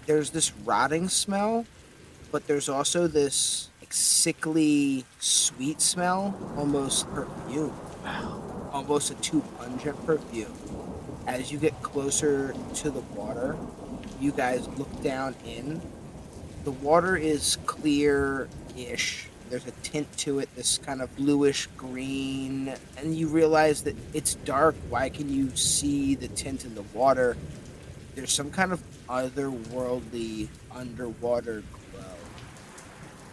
There's this rotting smell, but there's also this like sickly sweet smell, almost perfume, almost a too pungent perfume. As you get closer to the water, you guys look down in. The water is clear-ish. There's a tint to it, this kind of bluish green, and you realize that it's dark. Why can you see the tint in the water? There's some kind of otherworldly underwater glow.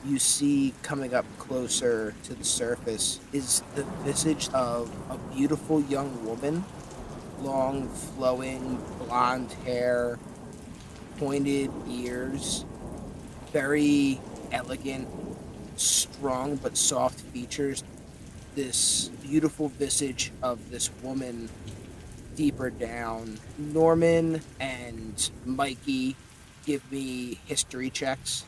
You see coming up closer to the surface is the visage of a beautiful young woman, long flowing blonde hair, pointed ears, very elegant, strong but soft features. This beautiful visage of this woman deeper down. Norman and Mikey, give me history checks.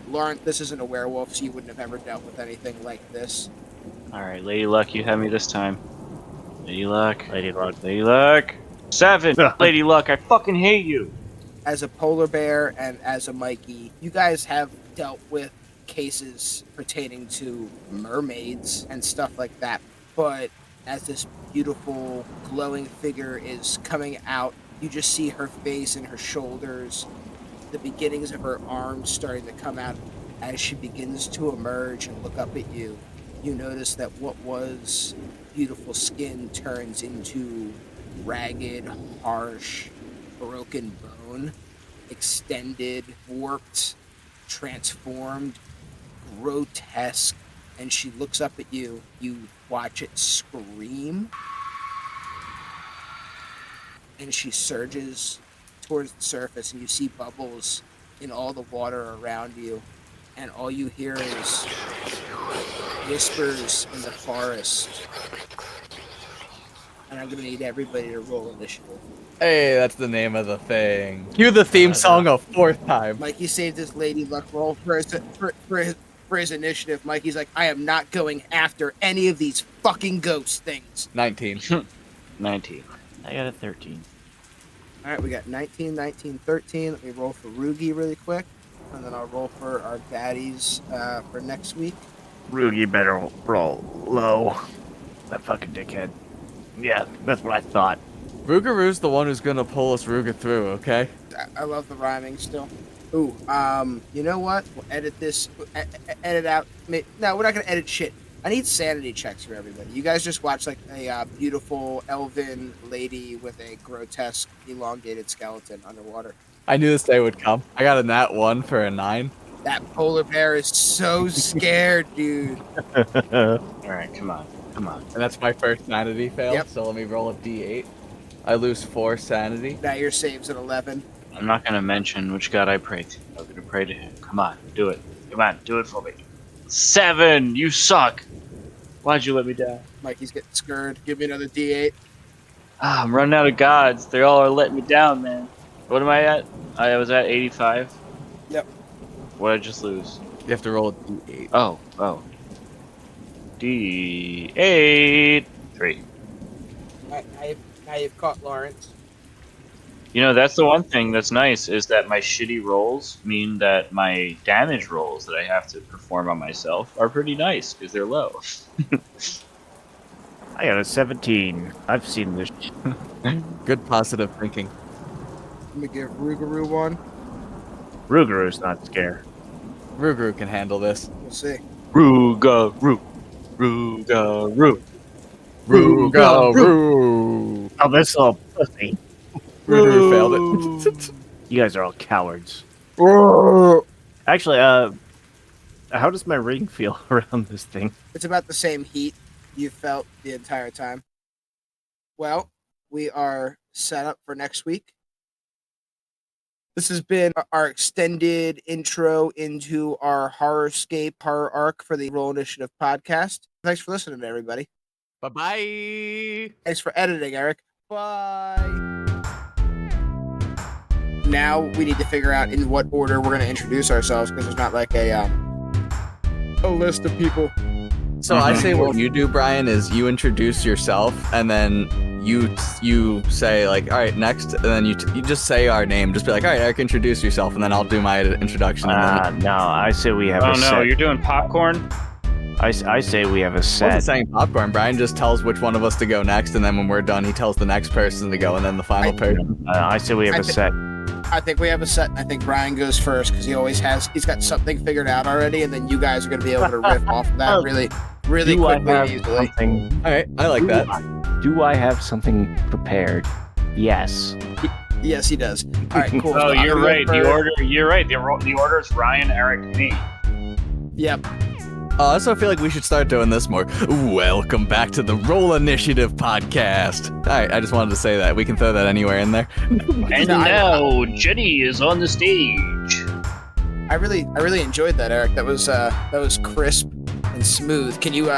Lawrence, this isn't a werewolf, so you wouldn't have ever dealt with anything like this. Alright, Lady Luck, you have me this time. Lady Luck. Lady Luck. Lady Luck. 7! Lady Luck, I fucking hate you! As a polar bear and as a Mikey, you guys have dealt with cases pertaining to mermaids and stuff like that. But as this beautiful glowing figure is coming out, you just see her face and her shoulders, the beginnings of her arms starting to come out. As she begins to emerge and look up at you, you notice that what was beautiful skin turns into ragged, harsh, broken bone, extended, warped, transformed, grotesque, and she looks up at you. You watch it scream, and she surges towards the surface, and you see bubbles in all the water around you, and all you hear is whispers in the forest. And I'm gonna need everybody to roll initiative. Hey, that's the name of the thing. Cue the theme song a fourth time. Mikey saved his lady luck roll for his initiative. Mikey's like, I am not going after any of these fucking ghost things. 19. 19. I got a 13. All right, we got 19, 19, 13. Let me roll for Rugi really quick, and then I'll roll for our baddies for next week. Rugi better roll low. That fucking dickhead. Yeah, that's what I thought. Rugaru's the one who's gonna pull us Ruga through, okay? I love the rhyming still. Ooh, you know what? We'll edit this. Edit out. No, we're not gonna edit shit. I need sanity checks for everybody. You guys just watched like a beautiful elven lady with a grotesque, elongated skeleton underwater. I knew this day would come. I got a nat 1 for a 9. That polar bear is so scared, dude. Alright, come on. Come on. And that's my first sanity fail, Yep. so let me roll a d8. I lose 4 sanity. Now your save's at 11. I'm not gonna mention which god I pray to. I'm gonna pray to him. Come on, do it. Come on, do it for me. 7! You suck! Why'd you let me down? Mikey's getting scared. Give me another D8. Ah, I'm running out of gods. They all are letting me down, man. What am I at? I was at 85. Yep. What'd I just lose? You have to roll a d8. Oh. D8. 3. Now you've caught Lawrence. You know, that's the one thing that's nice, is that my shitty rolls mean that my damage rolls that I have to perform on myself are pretty nice, because they're low. I got a 17. I've seen this. Good positive thinking. Let me give Rugaroo one. Rugaru's not scared. Rugaru can handle this. We'll see. Rugaroo. Rugaru! Oh, this little pussy. Rugaru failed it. You guys are all cowards. Actually, how does my ring feel around this thing? It's about the same heat you felt the entire time. Well, we are set up for next week. This has been our extended intro into our horror arc for the Roll Initiative podcast. Thanks for listening, everybody. Bye-bye! Thanks for editing, Eric. Bye. Now we need to figure out in what order we're going to introduce ourselves, because there's not like a list of people. So I say what you do, Brian, is you introduce yourself, and then you say like, all right, next, and then you just say our name. Just be like, all right, Eric, introduce yourself, and then I'll do my introduction. And then No, I say we have Oh a set. no, you're doing popcorn? I say we have a I wasn't set. saying popcorn. Brian just tells which one of us to go next, and then when we're done, he tells the next person to go, and then the final person. I say we have a set. I think we have a set. I think Brian goes first because he's got something figured out already, and then you guys are going to be able to riff off of that really Do I quickly have and easily. something? All right, I like that. Do I have something prepared? Yes. Yes, he does. All right, cool. Oh, So I'm you're gonna go right. The first. order. You're right. The order is Ryan, Eric, me. Yep. I also feel like we should start doing this more. Welcome back to the Roll Initiative podcast. All right, I just wanted to say that. We can throw that anywhere in there. And now Jenny is on the stage. I really enjoyed that, Eric. That was crisp and smooth. Can you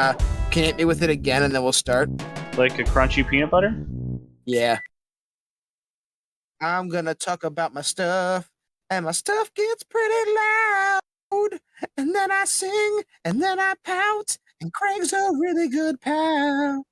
hit me with it again and then we'll start? Like a crunchy peanut butter? Yeah. I'm gonna talk about my stuff, and my stuff gets pretty loud. And then I sing, and then I pout, and Craig's a really good pal.